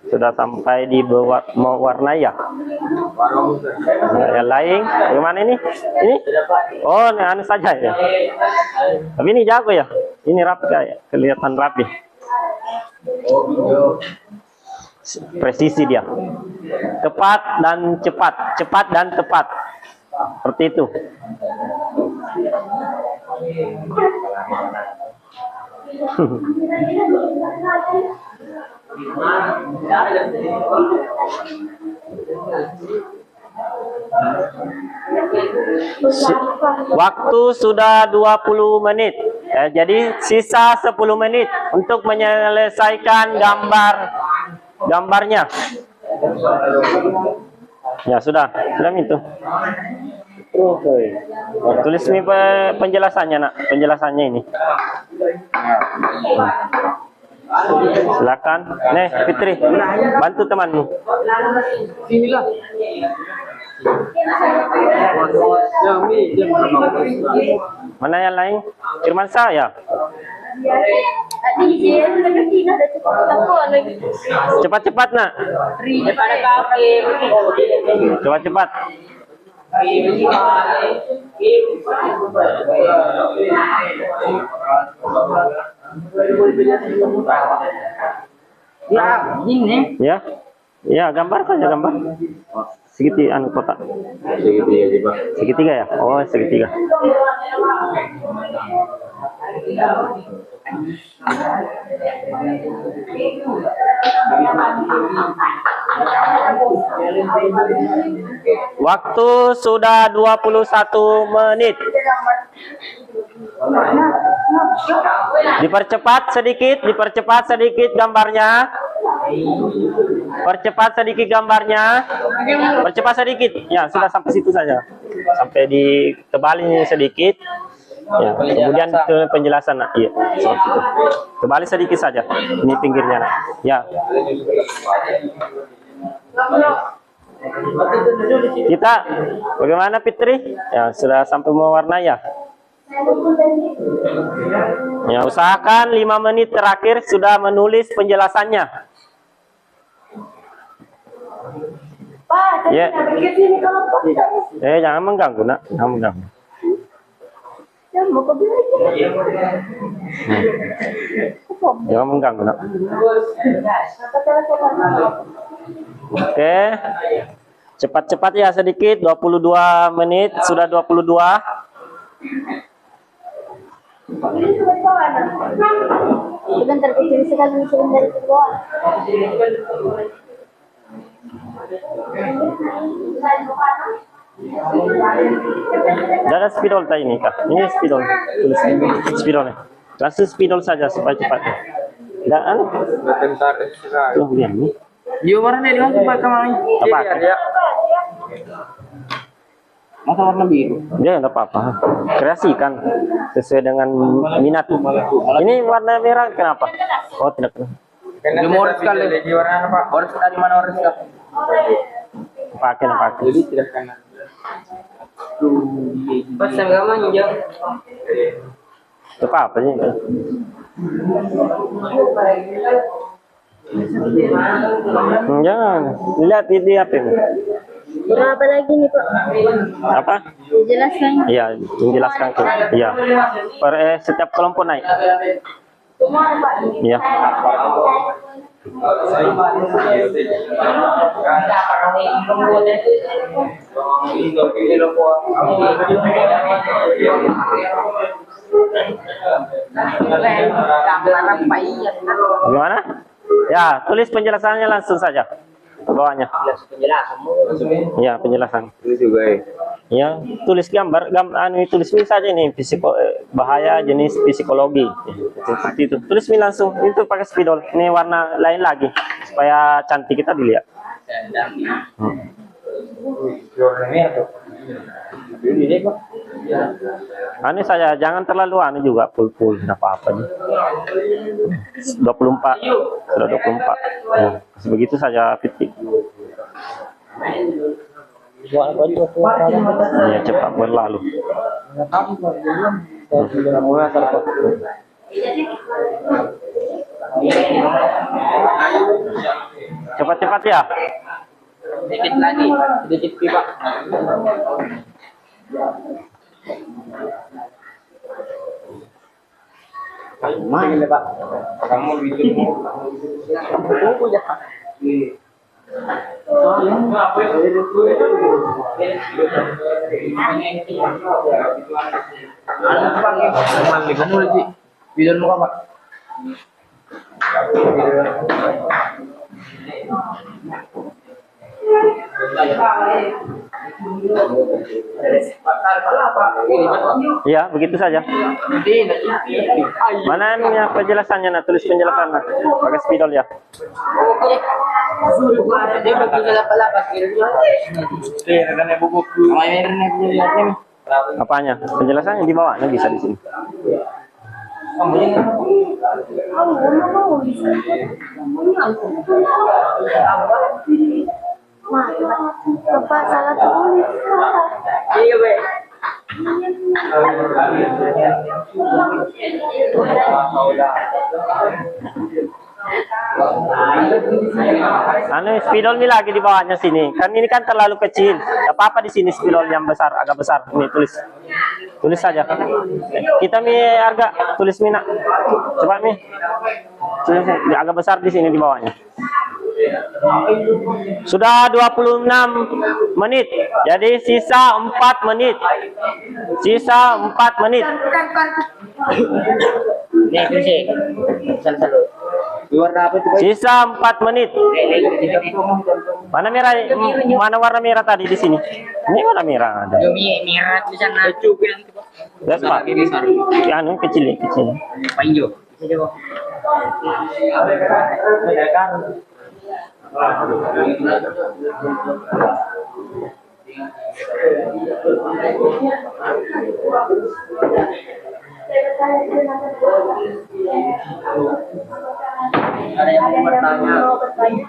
Speaker 1: Sudah sampai di mau warna ya. Yang lain, bagaimana ini? Ini? Oh, ini anu saja ya. Tapi ini jago ya. Ini rapi kayak kelihatan rapi. Presisi dia. Tepat dan cepat, cepat dan tepat. Seperti itu. Waktu sudah 20 menit. Jadi sisa 10 menit untuk menyelesaikan gambarnya. Ya sudah itu. Tulis ini penjelasannya, Nak. Penjelasannya ini. Silakan. Nih, Fitri, bantu temanmu.
Speaker 3: Sinilah.
Speaker 1: Mana yang lain? Firman saya. Cepat-cepat, Nak. Cepat-cepat.
Speaker 3: Ya, ini.
Speaker 1: Ya, gambar saja gambar. Segitiga kotak. Segitiga ya? Oh, segitiga. Waktu sudah 21 menit. Dipercepat sedikit gambarnya. Percepat sedikit gambarnya. Percepat sedikit. Ya, sudah sampai situ saja. Sampai ditebalin sedikit. Ya, kemudian ke penjelasan, Nak. Iya, seperti itu. Kembali sedikit saja. Ini pinggirnya, Nak. Ya. Kita bagaimana, Fitri? Ya, sudah sampai mewarnai ya. Ya, usahakan 5 menit terakhir sudah menulis penjelasannya.
Speaker 5: Pak,
Speaker 1: Ya. Jangan mengganggu, Nak. Jangan mengganggu. Jangan mengganggu, Nak. Oke. Cepat-cepat ya sedikit. 22 menit. Sudah 22.
Speaker 6: Sebentar kecil sekali, sebentar ke bawah.
Speaker 1: Tidak ada spidol tadi ini, Kak. Ini spidol. Tulis spidolnya. Langsung spidol saja supaya cepat. Dan tuh lihat nih.
Speaker 3: Dia warna ini kan supaya kemana?
Speaker 1: Apa?
Speaker 3: Masa warna biru?
Speaker 1: Dia nggak apa-apa. Kreasikan sesuai dengan minat. Ini warna merah kenapa? Oh, tidak.
Speaker 3: Dia orange sekali. Di warna apa? Orange dari mana orange kah?
Speaker 1: Pakai.
Speaker 3: Jadi tidak kanan. Pas sama kamu jauh.
Speaker 1: Apa sih? Jangan. Lihat ini apa ini?
Speaker 6: Berapa lagi nih, Pak?
Speaker 1: Apa?
Speaker 6: Jelaskan.
Speaker 1: Iya, menjelaskan. Iya. Setiap kelompok naik. Iya. Gimana? Ya, tulis penjelasannya langsung saja. Bawahnya. Ya, penjelasan.
Speaker 3: Ini juga ya.
Speaker 1: Ya, tulis tulis ini saja ini bahaya jenis psikologi. Seperti itu. Tulis ini langsung. Itu pakai spidol. Ini warna lain lagi supaya cantik kita dilihat. Ini saja, jangan terlalu juga full apa-apa nih. 24. Sudah 24. Ya, begitu saja Fitri. Ya, cepat berlalu. Cepat-cepat ya.
Speaker 3: Sedikit lagi, sedikit pipa. Mana Pak? Kamu gitu. Buku ya.
Speaker 1: Ya, begitu saja. Mana anunya penjelasannya? Nah, tulis penjelasannya pakai spidol ya. Apanya? Penjelasannya di bawahnya bisa di sini.
Speaker 5: Bapak salah tulis.
Speaker 1: Anu spidol ini lagi di bawahnya sini. Kan ini kan terlalu kecil. Tidak apa-apa di sini spidol yang besar, agak besar. Ini tulis. Tulis saja. Kita agak tulis mina. Coba nih. Tulis agak besar di sini di bawahnya. Sudah 26 menit. Jadi sisa 4 menit. Sisa 4 menit. Sisa 4 menit. Mana merah? Mana warna merah tadi di sini? Ini warna merah ada.
Speaker 3: Merah di sana.
Speaker 1: Lihat Pak. Ya, anu kecil ya, kecil.
Speaker 3: Hijau. Ada yang mau bertanya?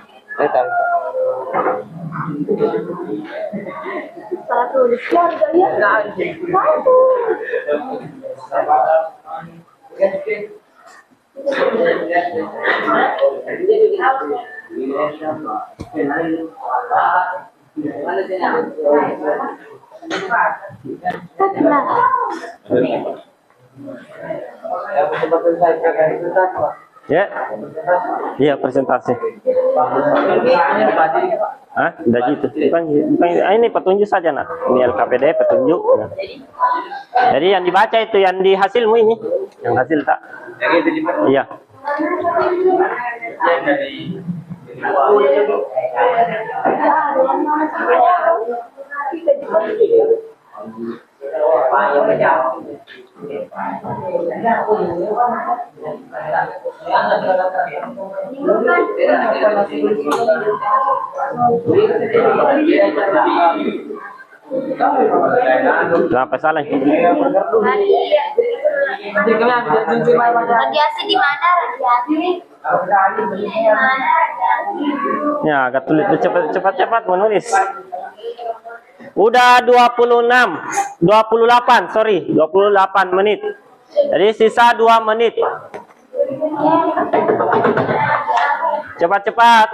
Speaker 5: Salah tulis keluarga ya. Satu.
Speaker 1: Ya. Iya, presentasi. Hah? Udah gitu. Bukan, ini petunjuk saja, nak. Ini LKPD petunjuk. Nah. Jadi yang dibaca itu yang di hasilmu ini. Yang hasil tak? Iya. Kenapa salah?
Speaker 6: Radiasi di mana?
Speaker 1: Ya, agak tulis cepat menulis. Udah 28, sorry, 28 menit. Jadi sisa 2 menit. Cepat.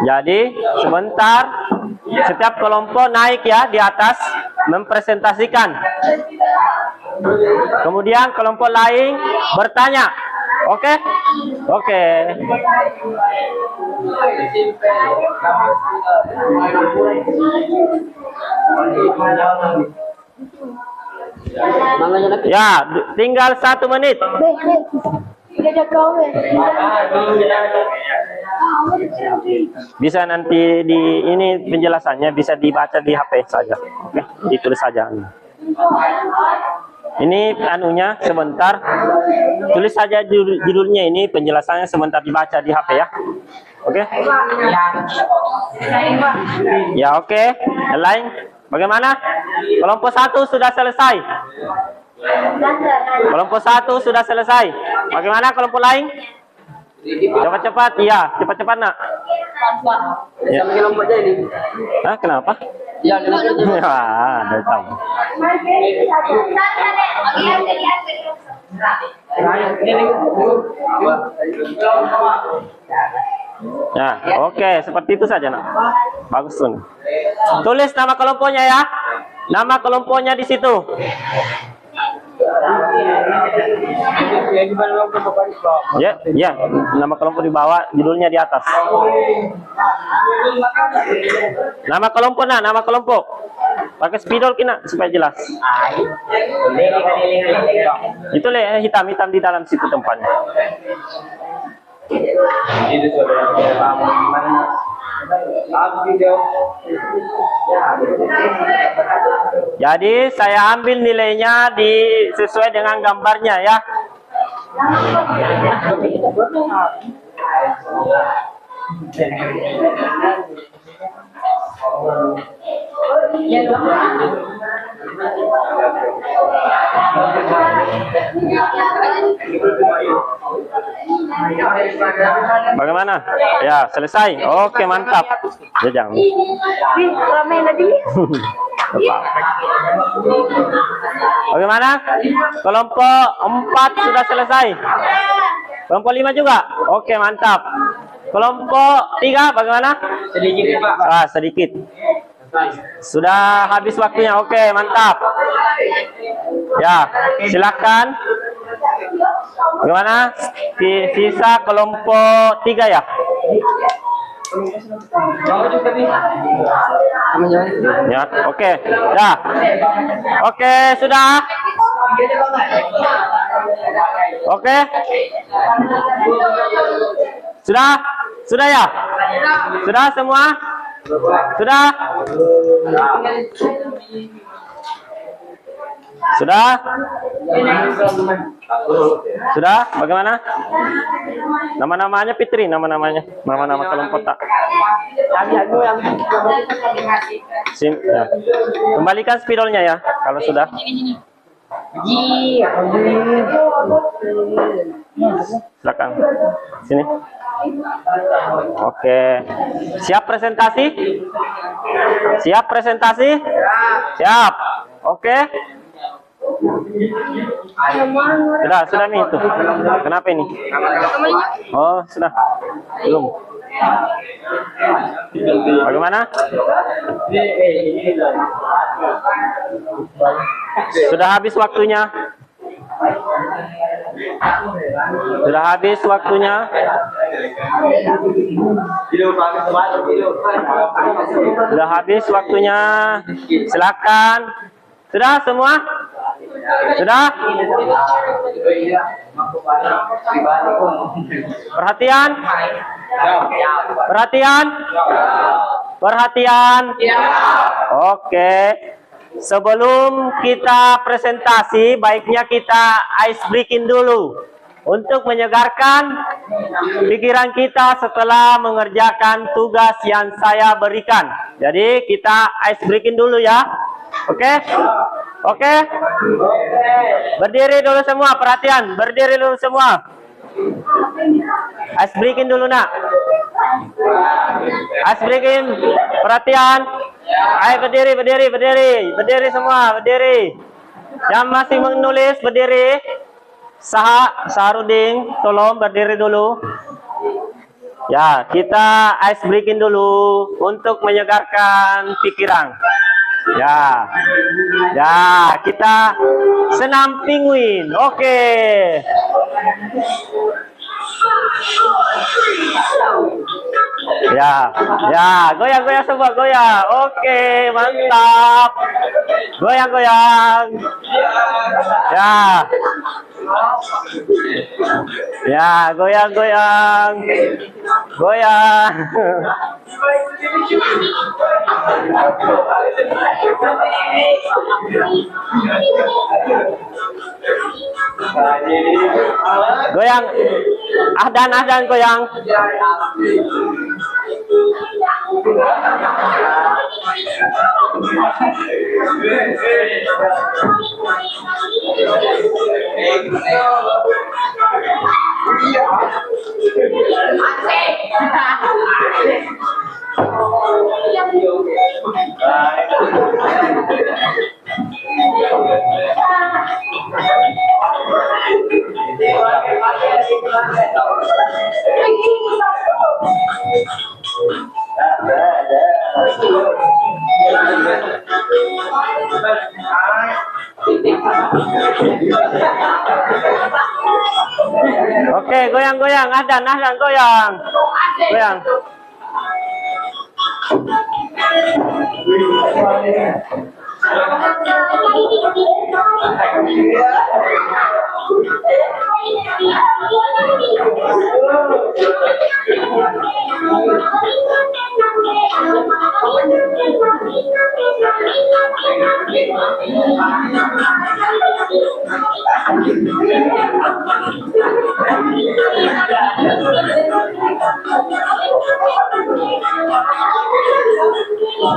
Speaker 1: Jadi sebentar, setiap kelompok naik ya di atas mempresentasikan. Kemudian kelompok lain bertanya. Oke? Oke. Ya, tinggal 1 menit. Bisa nanti di ini penjelasannya bisa dibaca di HP saja. Oke, ditulis saja. Ini anunya sebentar. Tulis saja judulnya ini, penjelasannya sebentar dibaca di HP ya. Oke? Ya, oke. Yang lain bagaimana? Kelompok 1 sudah selesai. Kelompok 1 sudah selesai. Bagaimana kelompok lain? Cepat-cepat, iya, cepat-cepat nak. Ya.
Speaker 2: Sama kelompoknya ini.
Speaker 1: Hah, kenapa?
Speaker 2: Ya, kelompoknya.
Speaker 1: Ya, dari tahu. Ya, oke, seperti itu saja, nak. Bagus tuh. Tulis nama kelompoknya ya. Nama kelompoknya di situ. Ya, ya, nama kelompok di bawah, judulnya di atas. Nama kelompok, nah, nama kelompok. Pakai spidol kena supaya jelas. Itu le hitam-hitam di dalam situ tempatnya. Jadi saya ambil nilainya sesuai dengan gambarnya ya. Bagaimana? Ya, selesai. Oke, mantap. Ya, jangan.
Speaker 5: Ramai tadi.
Speaker 1: Bagaimana? Kelompok 4 sudah selesai. Kelompok 5 juga? Oke, mantap. Kelompok 3 bagaimana?
Speaker 3: Sedikit Pak.
Speaker 1: Ah, sedikit. Sudah habis waktunya. Oke, mantap. Ya, silakan. Bagaimana? Sisa kelompok 3 ya? Ya, oke. Ya. Oke, sudah. Oke. Sudah? Sudah ya? Sudah semua? Sudah? Sudah? Sudah? Bagaimana? Nama-namanya Fitri, nama-namanya. Nama-nama kelompok tak. Ya. Kembalikan spidolnya ya, kalau sudah. Silakan. Sini. Oke. Siap presentasi? Siap presentasi? Siap. Oke. Sudah nih itu. Kenapa ini? Oh, sudah. Belum. Bagaimana? Sudah habis waktunya. Sudah habis waktunya. Sudah habis waktunya. Silakan. Sudah semua? Sudah? Perhatian? Perhatian? Perhatian? Oke. Sebelum kita presentasi, baiknya kita ice breaking dulu untuk menyegarkan pikiran kita setelah mengerjakan tugas yang saya berikan. Jadi kita ice breaking dulu ya. Oke? Oke? Berdiri dulu semua, perhatian. Berdiri dulu semua. Ice breaking dulu, nak. Ice breaking, perhatian. Ayo berdiri, berdiri, berdiri. Berdiri semua, berdiri. Yang masih menulis, berdiri. Saharudin, tolong berdiri dulu. Ya, kita ice breaking dulu untuk menyegarkan pikiran. Ya, ya, kita senam penguin. Oke. Ya, ya, goyang-goyang semua, goyang. Oke, mantap. Goyang-goyang. Ya. Ya, goyang-goyang. Goyang. Goyang. Ahdan goyang. Oke, goyang-goyang, Ahdan, goyang. Goyang.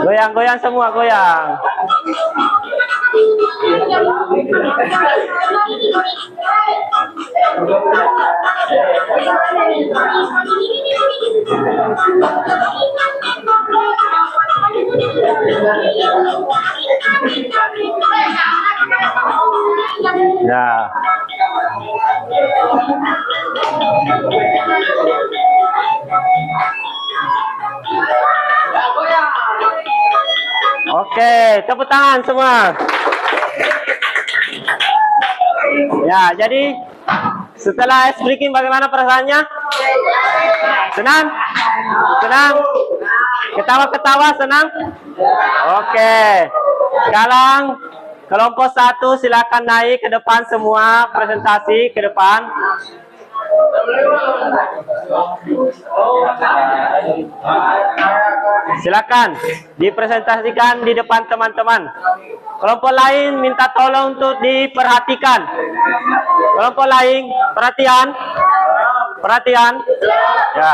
Speaker 1: Goyang-goyang semua, goyang. Ya. Oke, tepuk tangan semua. Ya, jadi setelah speaking bagaimana perasaannya? Senang? Senang? Ketawa-ketawa senang? Oke. Sekarang kelompok 1 silakan naik ke depan semua, presentasi ke depan. Silakan dipresentasikan di depan teman-teman. Kelompok lain minta tolong untuk diperhatikan. Kelompok lain, perhatian. Perhatian. Ya.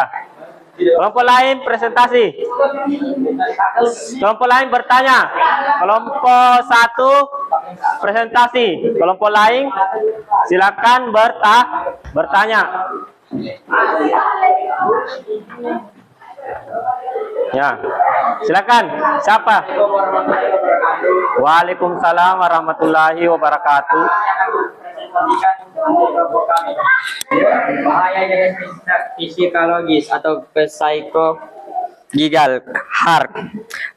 Speaker 1: Kelompok lain presentasi. Kelompok lain bertanya. Kelompok 1 presentasi. Kelompok lain silakan bertanya. Ya, silakan. Siapa? Waalaikumsalam warahmatullahi wabarakatuh.
Speaker 2: Bahaya jenis psikologis atau psikogigal HARK.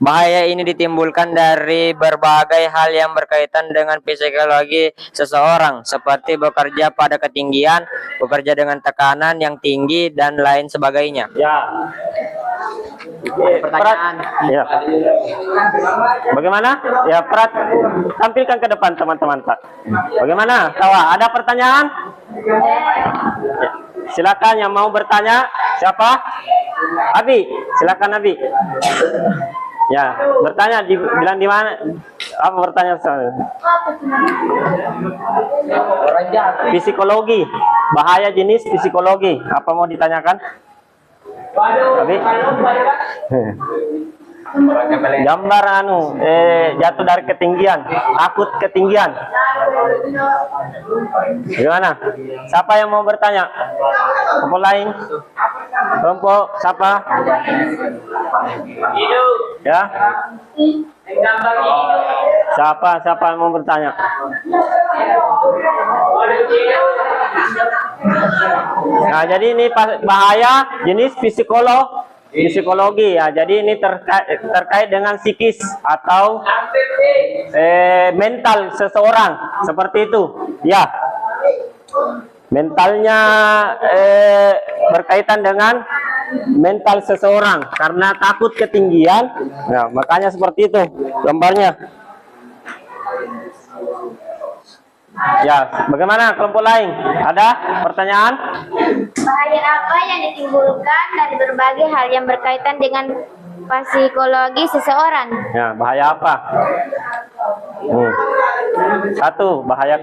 Speaker 2: Bahaya ini ditimbulkan dari berbagai hal yang berkaitan dengan psikologi seseorang, seperti bekerja pada ketinggian, bekerja dengan tekanan yang tinggi, dan lain sebagainya.
Speaker 1: Ya.
Speaker 2: Pertanyaan.
Speaker 1: Ya. Bagaimana? Ya, tampilkan ke depan teman-teman, Pak. Bagaimana? Tawa, ada pertanyaan? Ya. Silakan yang mau bertanya. Siapa? Abi, silakan Abi. Ya, bertanya bilang di mana? Apa bertanya soal? Psikologi. Bahaya jenis psikologi. Apa mau ditanyakan? Abi? Gambar jatuh dari ketinggian, takut ketinggian. Gimana? Siapa yang mau bertanya? Kelompok lain? Kelompok siapa? Ya? Siapa yang mau bertanya? Nah, jadi ini bahaya jenis psikologi ya. Jadi ini terkait dengan psikis atau mental seseorang, seperti itu. Ya. Mentalnya berkaitan dengan mental seseorang karena takut ketinggian. Nah, makanya seperti itu gambarnya. Ya, bagaimana kelompok lain? Ada pertanyaan?
Speaker 6: Bahaya apa yang ditimbulkan dari berbagai hal yang berkaitan dengan psikologi seseorang?
Speaker 1: Ya, bahaya apa? 1, bahaya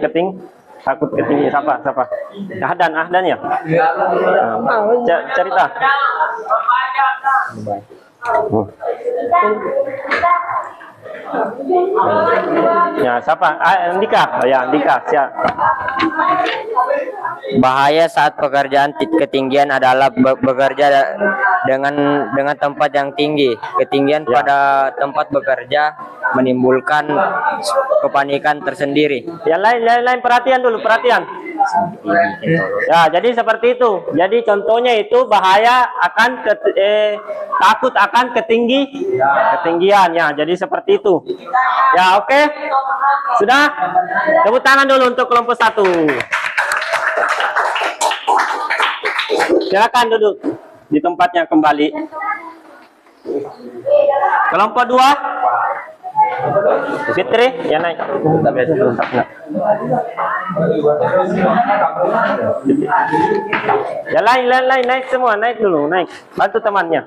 Speaker 1: takut ketinggian. Siapa? Ahdan ya? Cerita. Ya, siapa? Andika. Oh ya, Andika. Siap.
Speaker 2: Bahaya saat pekerjaan ketinggian adalah bekerja dengan tempat yang tinggi. Ketinggian
Speaker 1: Ya.
Speaker 2: pada tempat bekerja menimbulkan kepanikan tersendiri.
Speaker 1: Yang lain perhatian dulu, perhatian. Ya, jadi seperti itu. Jadi contohnya itu bahaya akan takut akan ketinggian ya. Jadi seperti itu. Ya, oke. Sudah? Tepuk tangan dulu untuk kelompok 1. Silakan duduk di tempatnya kembali. Kelompok 2. Fitri, ya naik. Ya lain naik semua, naik dulu, naik. Bantu temannya.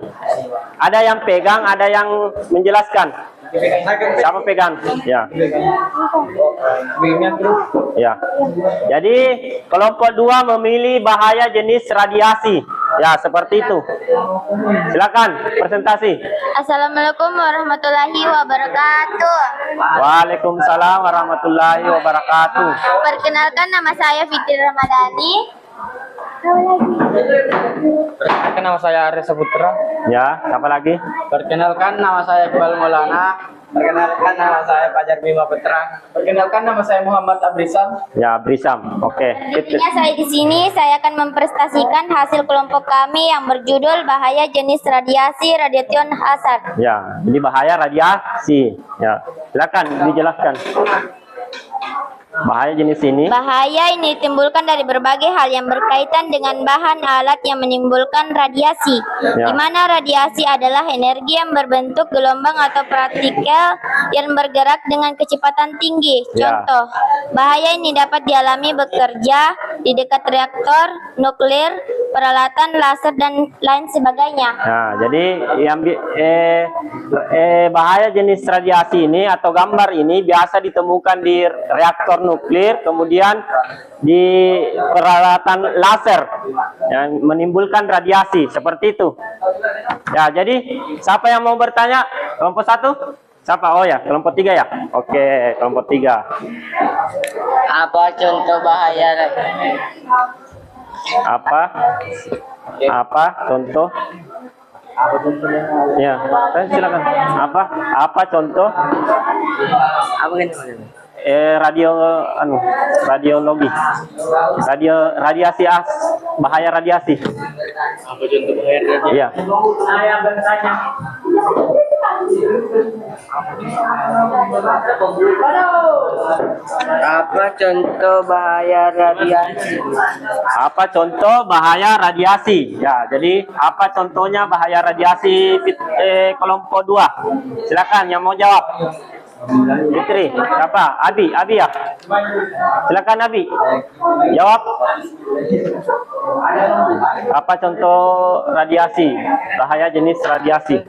Speaker 1: Ada yang pegang, ada yang menjelaskan. Siapa pegang? Ya. Ya. Jadi kelompok 2 memilih bahaya jenis radiasi. Ya, seperti itu. Silakan presentasi.
Speaker 6: Assalamualaikum warahmatullahi wabarakatuh.
Speaker 1: Waalaikumsalam warahmatullahi wabarakatuh.
Speaker 6: Perkenalkan, nama saya Fitri Ramadhani.
Speaker 3: Perkenalkan, nama saya Arya Putra.
Speaker 1: Ya, siapa lagi?
Speaker 3: Perkenalkan, nama saya Iqbal Maulana. Perkenalkan, nama saya Fajar Bima Putra. Perkenalkan, nama saya Muhammad Abrisam.
Speaker 1: Ya, Brisam. Oke.
Speaker 6: Selanjutnya saya di sini saya akan mempresentasikan hasil kelompok kami yang berjudul bahaya jenis radiasi radiation hazard.
Speaker 1: Ya, jadi bahaya radiasi. Ya, silakan dijelaskan. Bahaya jenis ini.
Speaker 6: Bahaya ini ditimbulkan dari berbagai hal yang berkaitan dengan bahan alat yang menimbulkan radiasi,
Speaker 1: Ya.
Speaker 6: di mana radiasi adalah energi yang berbentuk gelombang atau partikel yang bergerak dengan kecepatan tinggi.
Speaker 1: Ya.
Speaker 6: Contoh, bahaya ini dapat dialami bekerja di dekat reaktor nuklir, peralatan laser dan lain sebagainya.
Speaker 1: Nah, jadi yang bahaya jenis radiasi ini atau gambar ini biasa ditemukan di reaktor nuklir, kemudian di peralatan laser yang menimbulkan radiasi seperti itu. Ya, jadi siapa yang mau bertanya? Kelompok 1? Siapa? Oh ya, kelompok 3 ya. Oke, kelompok 3.
Speaker 2: Apa contoh bahaya?
Speaker 1: Apa contoh? Ya, silakan. Apa contoh? Radiologi. Radiasi bahaya radiasi.
Speaker 3: Apa contoh bahaya radiasi?
Speaker 1: Iya.
Speaker 3: Saya bertanya.
Speaker 2: Apa contoh bahaya radiasi?
Speaker 1: Apa contoh bahaya radiasi? Ya, jadi apa contohnya bahaya radiasi kelompok 2? Silakan yang mau jawab. Fitri, siapa? Abi ya. Silakan Abi. Jawab. Apa contoh radiasi? Bahaya jenis radiasi.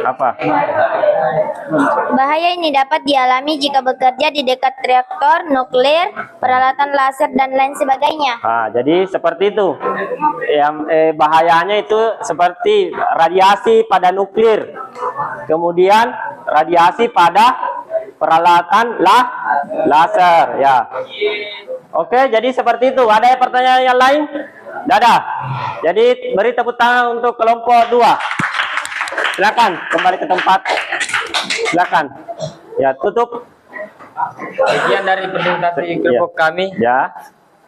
Speaker 1: Apa?
Speaker 6: Bahaya ini dapat dialami jika bekerja di dekat reaktor nuklir, peralatan laser dan lain sebagainya.
Speaker 1: Nah, jadi seperti itu. Yang bahayanya itu seperti radiasi pada nuklir. Kemudian radiasi pada peralatan laser ya. Oke, jadi seperti itu. Ada pertanyaan yang lain? Dadah. Jadi beri tepuk tangan untuk kelompok 2. Silakan kembali ke tempat. Silakan. Ya, tutup.
Speaker 3: Sekian dari presentasi kelompok kami.
Speaker 1: Ya.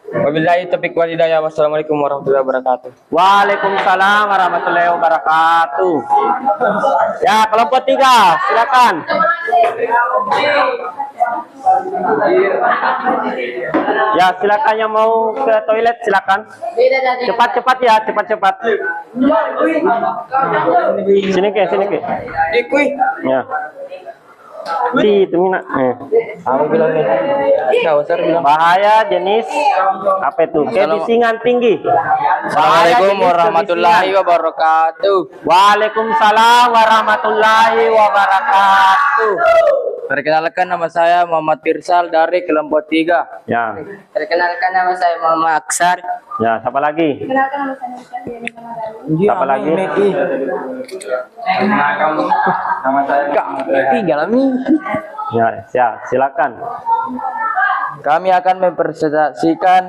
Speaker 3: Wabillahi taufiq wal hidayah. Wassalamualaikum warahmatullahi wabarakatuh.
Speaker 1: Waalaikumsalam warahmatullahi wabarakatuh. Ya, kelompok 3, silakan. Ya, silakan yang mau ke toilet silakan. Cepat-cepat ya, cepat-cepat. Sini ke. Ya. Itu mina.
Speaker 3: Apa bilang nih? Kawasar bilang.
Speaker 1: Bahaya jenis apa itu? Kebisingan tinggi. Bahaya
Speaker 3: Assalamualaikum
Speaker 1: jenis
Speaker 3: warahmatullahi
Speaker 1: kebisingan.
Speaker 3: wabarakatuh.
Speaker 1: Waalaikumsalam warahmatullahi wabarakatuh.
Speaker 3: Perkenalkan nama saya Muhammad Tirsal dari kelompok 3.
Speaker 1: Ya.
Speaker 2: Perkenalkan nama saya Muhammad Aksar.
Speaker 1: Ya, siapa lagi? Siapa lagi?
Speaker 3: Nama saya
Speaker 2: Tiga lami.
Speaker 1: Ya, silakan.
Speaker 3: Kami akan mempresentasikan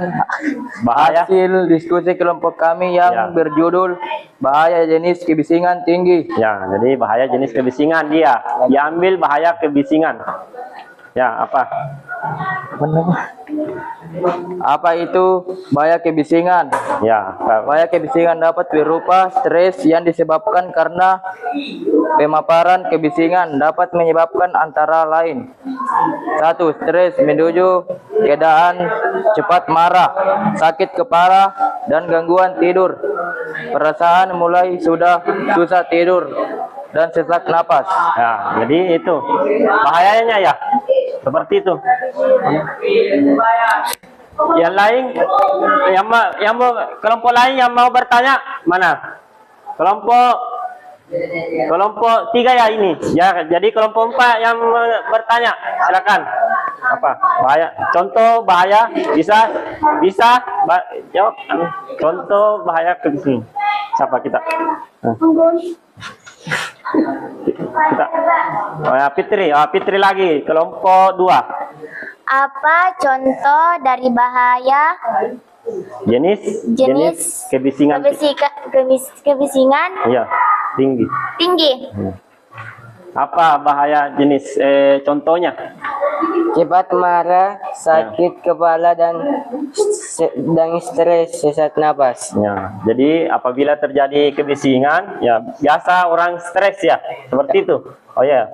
Speaker 1: Bahaya.
Speaker 3: hasil diskusi kelompok kami yang
Speaker 1: Ya.
Speaker 3: berjudul Bahaya Jenis Kebisingan Tinggi.
Speaker 1: Ya, jadi bahaya jenis kebisingan dia. Diambil bahaya kebisingan. Ya, apa?
Speaker 3: Apa itu bahaya kebisingan?
Speaker 1: Ya,
Speaker 3: Bahaya kebisingan dapat berupa stres yang disebabkan karena pemaparan kebisingan dapat menyebabkan antara lain: 1. Stres menuju keadaan cepat marah, sakit kepala, dan gangguan tidur. Perasaan mulai sudah susah tidur dan sesak napas.
Speaker 1: ya, jadi itu bahayanya ya. Seperti itu. Yang lain, kelompok lain yang mau bertanya mana? Kelompok 3 ya ini. Ya, jadi kelompok 4 yang bertanya, silakan. Apa? Bahaya. Contoh bahaya jawab. Contoh bahaya kebisingan. Siapa kita? Kita. Oh ya, Fitri lagi, kelompok 2.
Speaker 6: Apa contoh dari bahaya
Speaker 1: Jenis kebisingan.
Speaker 6: kebisingan
Speaker 1: Iya, tinggi.
Speaker 6: tinggi?
Speaker 1: Apa bahaya jenis contohnya?
Speaker 2: Cepat marah, sakit kepala dan stres, sesak napas.
Speaker 1: Ya, jadi apabila terjadi kebisingan, ya biasa orang stres ya, seperti itu. Oh ya,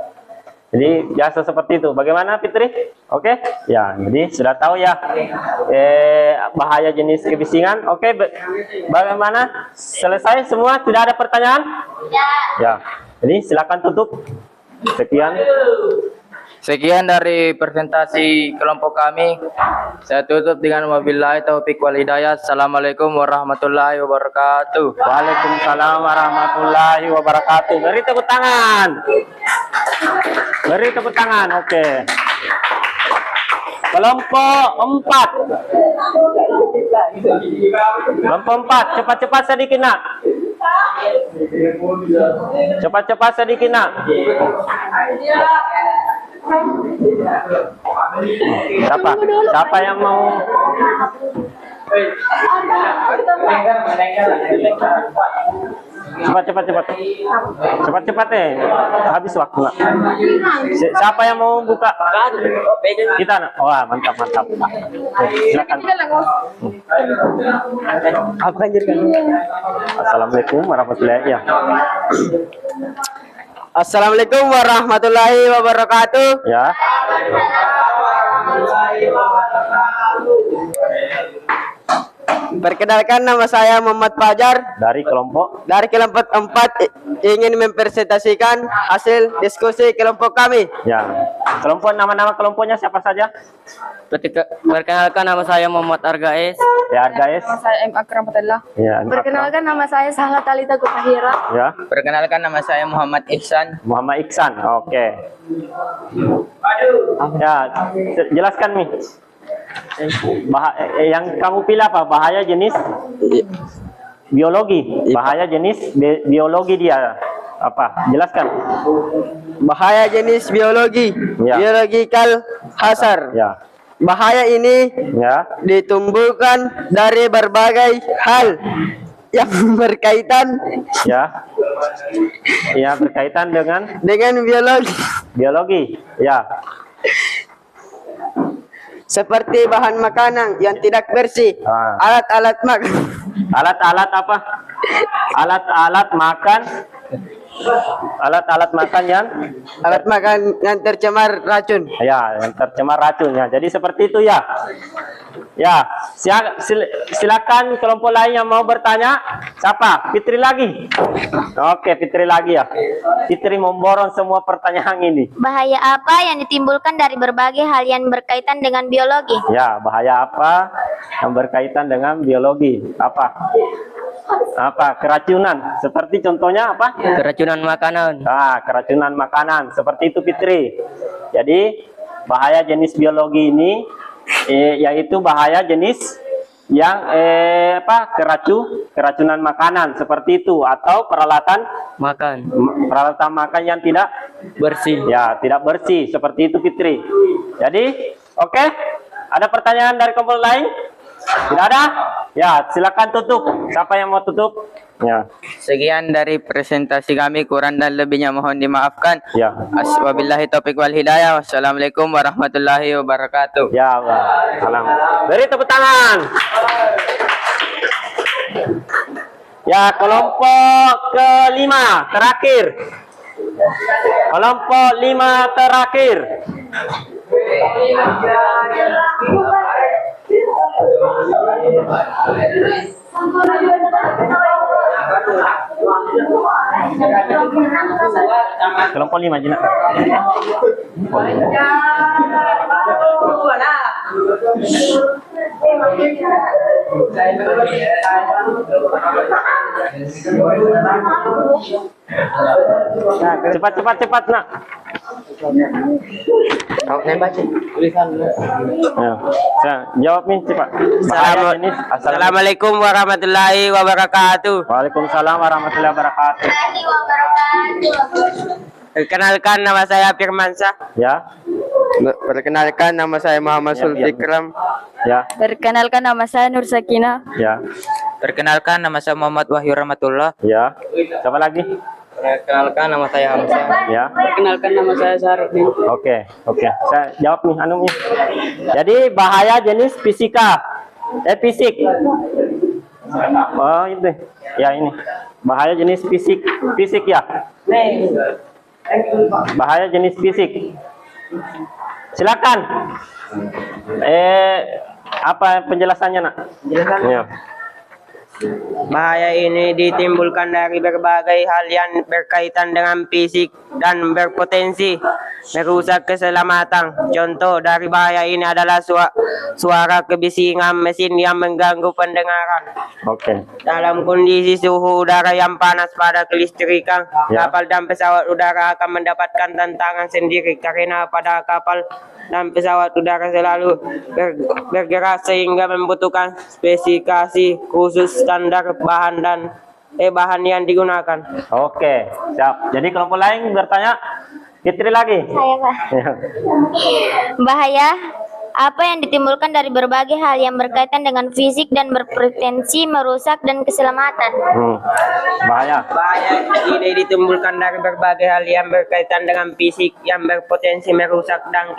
Speaker 1: jadi biasa seperti itu. Bagaimana Fitri? Oke? Ya, jadi sudah tahu ya bahaya jenis kebisingan. Oke, bagaimana? Selesai semua? Tidak ada pertanyaan? Ya, jadi silakan tutup.
Speaker 3: Sekian dari presentasi kelompok kami. Saya tutup dengan wabillahi taufiq wal hidayah. Assalamualaikum warahmatullahi wabarakatuh.
Speaker 1: Waalaikumsalam warahmatullahi wabarakatuh. Beri tepuk tangan. Beri tepuk tangan. Oke. Kelompok 4. Kelompok 4. Cepat-cepat sedikit nak. Cepat-cepat sedikit nak. Siapa yang mau? Cepat habis waktu nak. Siapa yang mau buka? Kita nak. Wah, mantap. Silakan. Assalamualaikum warahmatullahi wabarakatuh.
Speaker 2: Assalamualaikum warahmatullahi wabarakatuh.
Speaker 1: Ya.
Speaker 2: Perkenalkan, nama saya Muhammad Fajar
Speaker 1: Dari kelompok.
Speaker 2: 4 ingin mempresentasikan hasil diskusi kelompok kami.
Speaker 1: Ya. Kelompok, nama-nama kelompoknya siapa saja?
Speaker 2: Perkenalkan, nama saya Muhammad Argais.
Speaker 1: Ya, guys.
Speaker 5: Saya M. Akram Fatullah.
Speaker 1: Ya.
Speaker 5: Perkenalkan nama saya Sahla Talita Gutahira.
Speaker 1: Ya.
Speaker 3: Perkenalkan nama saya Muhammad Ihsan.
Speaker 1: Muhammad Iksan. Oke. Ya, jelaskan nih. Yang kamu pilih apa? Bahaya jenis biologi. Bahaya jenis biologi dia. Apa? Jelaskan.
Speaker 2: Bahaya jenis biologi,
Speaker 1: Ya.
Speaker 2: biological hazard.
Speaker 1: Ya.
Speaker 2: Bahaya ini
Speaker 1: Ya.
Speaker 2: ditimbulkan dari berbagai hal yang berkaitan
Speaker 1: Ya. Ya, berkaitan dengan
Speaker 2: dengan
Speaker 1: biologi. Ya.
Speaker 2: seperti bahan makanan yang tidak bersih,
Speaker 1: Ah.
Speaker 2: alat-alat makan,
Speaker 1: Alat-alat apa? Alat-alat makan. Alat-alat makan yang
Speaker 2: alat makan yang tercemar racun.
Speaker 1: ya, yang tercemar racun ya. Jadi seperti itu ya. Ya, silakan kelompok lain yang mau bertanya. Siapa? Fitri lagi. Oke, Fitri lagi ya. Fitri memborong semua pertanyaan ini.
Speaker 6: Bahaya apa yang ditimbulkan dari berbagai hal yang berkaitan dengan biologi?
Speaker 1: Ya, bahaya apa yang berkaitan dengan biologi? Apa? Keracunan. Seperti contohnya apa?
Speaker 2: Keracunan makanan.
Speaker 1: Keracunan makanan. Seperti itu Fitri. Jadi bahaya jenis biologi ini yaitu bahaya jenis yang keracunan makanan seperti itu, atau peralatan makan yang tidak
Speaker 3: Bersih.
Speaker 1: ya tidak bersih seperti itu, Fitri. Jadi oke, ada pertanyaan dari kelompok lain? Tidak ada? Ya, silakan tutup. Siapa yang mau tutup? Ya.
Speaker 3: Sekian dari presentasi kami, kurang dan lebihnya mohon dimaafkan.
Speaker 1: Ya.
Speaker 3: Wabillahi taufiq wal hidayah. Wassalamualaikum warahmatullahi wabarakatuh.
Speaker 1: Ya, salam. Beri tepuk tangan. Ya, kelompok kelima terakhir. Kelompok 5 terakhir. Kelompok 5 Jina. Cepat nak. Ya, jawab nih cepat.
Speaker 2: Assalamualaikum warahmatullahi wabarakatuh.
Speaker 1: Waalaikumsalam warahmatullahi wabarakatuh.
Speaker 2: Perkenalkan, nama saya Firmansyah.
Speaker 1: Ya.
Speaker 3: Perkenalkan, nama saya Muhammad Sulfikram.
Speaker 1: Ya.
Speaker 4: Perkenalkan, nama saya Nur Sakina.
Speaker 1: Ya.
Speaker 3: Perkenalkan, nama saya Muhammad Wahyu Rahmatullah.
Speaker 1: Ya. Siapa lagi?
Speaker 3: Perkenalkan, nama saya Hamzah.
Speaker 1: Ya.
Speaker 3: Perkenalkan, nama saya Sarudin.
Speaker 1: Oke. Saya jawab nih anu nih. Jadi bahaya jenis fisika. Fisik. Oh, itu. Ya, ini. Bahaya jenis fisik ya. Bahaya jenis fisik. Silakan. Apa penjelasannya, Nak? Ya.
Speaker 2: Bahaya ini ditimbulkan dari berbagai hal yang berkaitan dengan fisik dan berpotensi merusak keselamatan. Contoh dari bahaya ini adalah suara kebisingan mesin yang mengganggu pendengaran.
Speaker 1: Oke.
Speaker 2: Dalam kondisi suhu udara yang panas pada kelistrikan,
Speaker 1: Ya.
Speaker 2: kapal dan pesawat udara akan mendapatkan tantangan sendiri karena pada kapal dan pesawat udara selalu bergerak sehingga membutuhkan spesifikasi khusus standar bahan yang digunakan.
Speaker 1: Oke, siap. Jadi kelompok lain bertanya, Fitri lagi.
Speaker 6: Saya, Pak.
Speaker 1: Ya.
Speaker 6: Bahaya apa yang ditimbulkan dari berbagai hal yang berkaitan dengan fisik dan berpotensi merusak dan keselamatan.
Speaker 1: Bahaya.
Speaker 2: Bahaya ini ditimbulkan dari berbagai hal yang berkaitan dengan fisik yang berpotensi merusak dan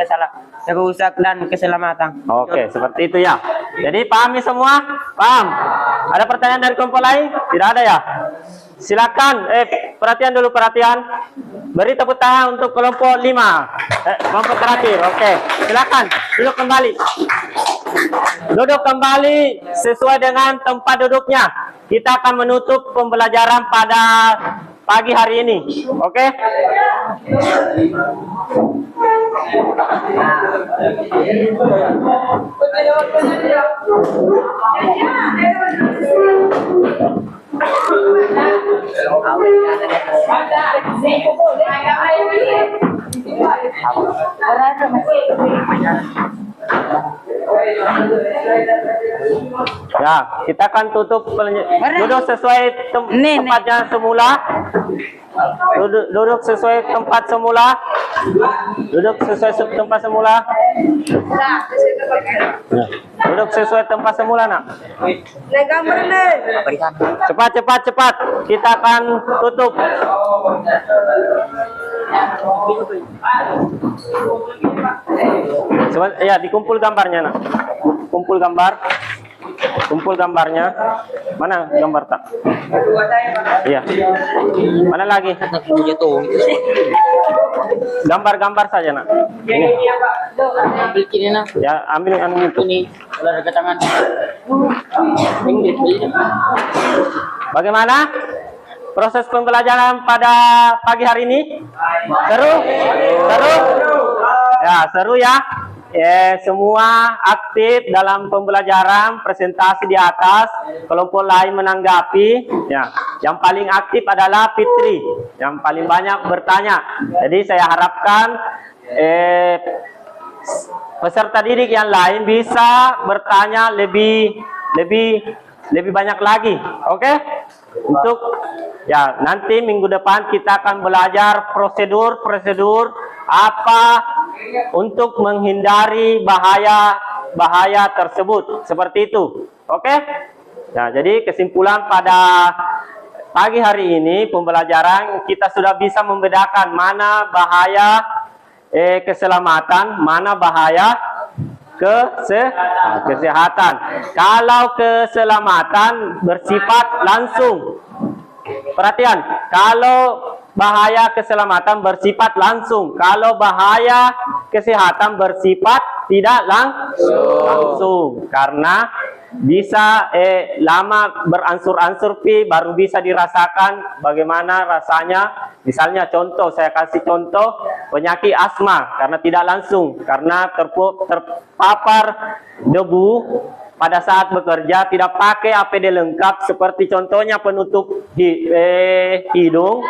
Speaker 2: keselamatan.
Speaker 1: Oke, seperti itu ya. Jadi pahami semua? Paham? Ada pertanyaan dari kelompok lain? Tidak ada ya? Silakan, perhatian dulu, perhatian. Beri tepuk tangan untuk kelompok 5. Kelompok terakhir, oke. Silakan, duduk kembali. Duduk kembali sesuai dengan tempat duduknya. Kita akan menutup pembelajaran pada pagi hari ini, oke? Ya, kita akan tutup duduk sesuai tempatnya semula. Duduk sesuai tempat semula. Duduk sesuai tempat semula. Duduk sesuai tempat semula, Nak. Cepat. Kita akan tutup. Ya, dikumpul gambarnya, Nak. Kumpul gambarnya. Mana gambar tak? Iya. Mana lagi? Gambar-gambar saja, Nak. Ini. Ya, ambil anu itu. Bagaimana proses pembelajaran pada pagi hari ini? Seru? Ya, seru ya. Semua aktif dalam pembelajaran, presentasi di atas, kelompok lain menanggapi. Ya, yang paling aktif adalah Fitri, yang paling banyak bertanya. Jadi saya harapkan peserta didik yang lain bisa bertanya lebih banyak lagi. Oke? Untuk ya nanti minggu depan kita akan belajar prosedur apa untuk menghindari bahaya tersebut, seperti itu. Oke? Nah, jadi kesimpulan pada pagi hari ini pembelajaran kita sudah bisa membedakan mana bahaya keselamatan, mana bahaya kesehatan. Kalau keselamatan bersifat langsung, perhatian, kalau bahaya keselamatan bersifat langsung, kalau bahaya kesehatan bersifat tidak langsung, karena bisa lama beransur-ansur baru bisa dirasakan bagaimana rasanya. Misalnya contoh, saya kasih contoh penyakit asma karena tidak langsung, karena terpapar debu pada saat bekerja tidak pakai APD lengkap seperti contohnya penutup hidung,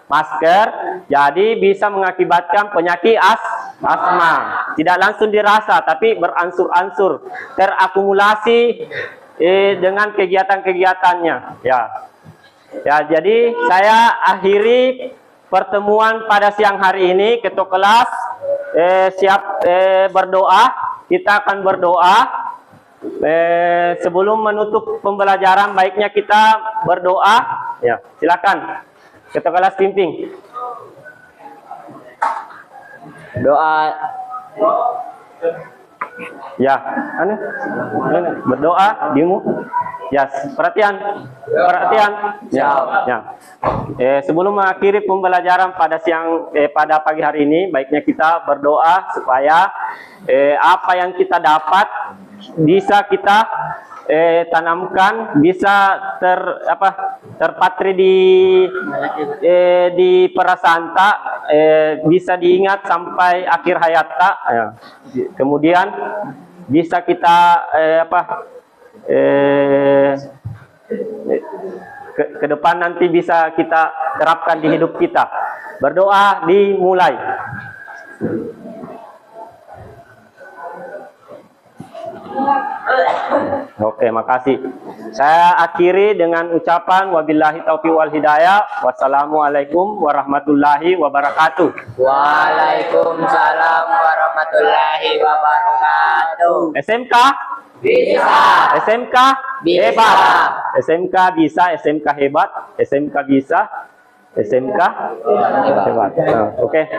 Speaker 1: masker, jadi bisa mengakibatkan penyakit asma. Tidak langsung dirasa tapi beransur-ansur, terakumulasi dengan kegiatan-kegiatannya. Ya, jadi saya akhiri pertemuan pada siang hari ini. Ketua kelas siap berdoa. Kita akan berdoa. Sebelum menutup pembelajaran, baiknya kita berdoa. Ya, silakan. Ketua kelas pimpin.
Speaker 3: Doa.
Speaker 1: Ya, berdoa dimu. Ya, perhatian. Ya. Sebelum mengakhiri pembelajaran pada pada pagi hari ini, baiknya kita berdoa supaya apa yang kita dapat bisa kita tanamkan, bisa terpatri di perasaan tak, bisa diingat sampai akhir hayat tak. Ya. Kemudian bisa kita ke depan nanti bisa kita terapkan di hidup kita. Berdoa dimulai. Oke, makasih. Saya akhiri dengan ucapan wabillahi taufiq wal hidayah. Wassalamualaikum warahmatullahi wabarakatuh.
Speaker 2: Waalaikumsalam warahmatullahi wabarakatuh.
Speaker 1: SMK
Speaker 2: Bisa.
Speaker 1: SMK
Speaker 2: Bisa.
Speaker 1: hebat. SMK bisa, SMK hebat, SMK bisa, SMK hebat. Oke.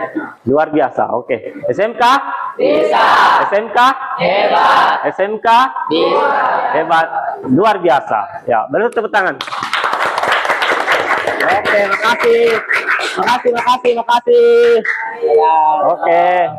Speaker 1: Luar biasa. Oke. SMK
Speaker 2: Bisa.
Speaker 1: SMK
Speaker 2: Hebat.
Speaker 1: SMK
Speaker 2: Bisa.
Speaker 1: hebat. Luar biasa. Ya, beri tepuk tangan. Oke, makasih. Oke.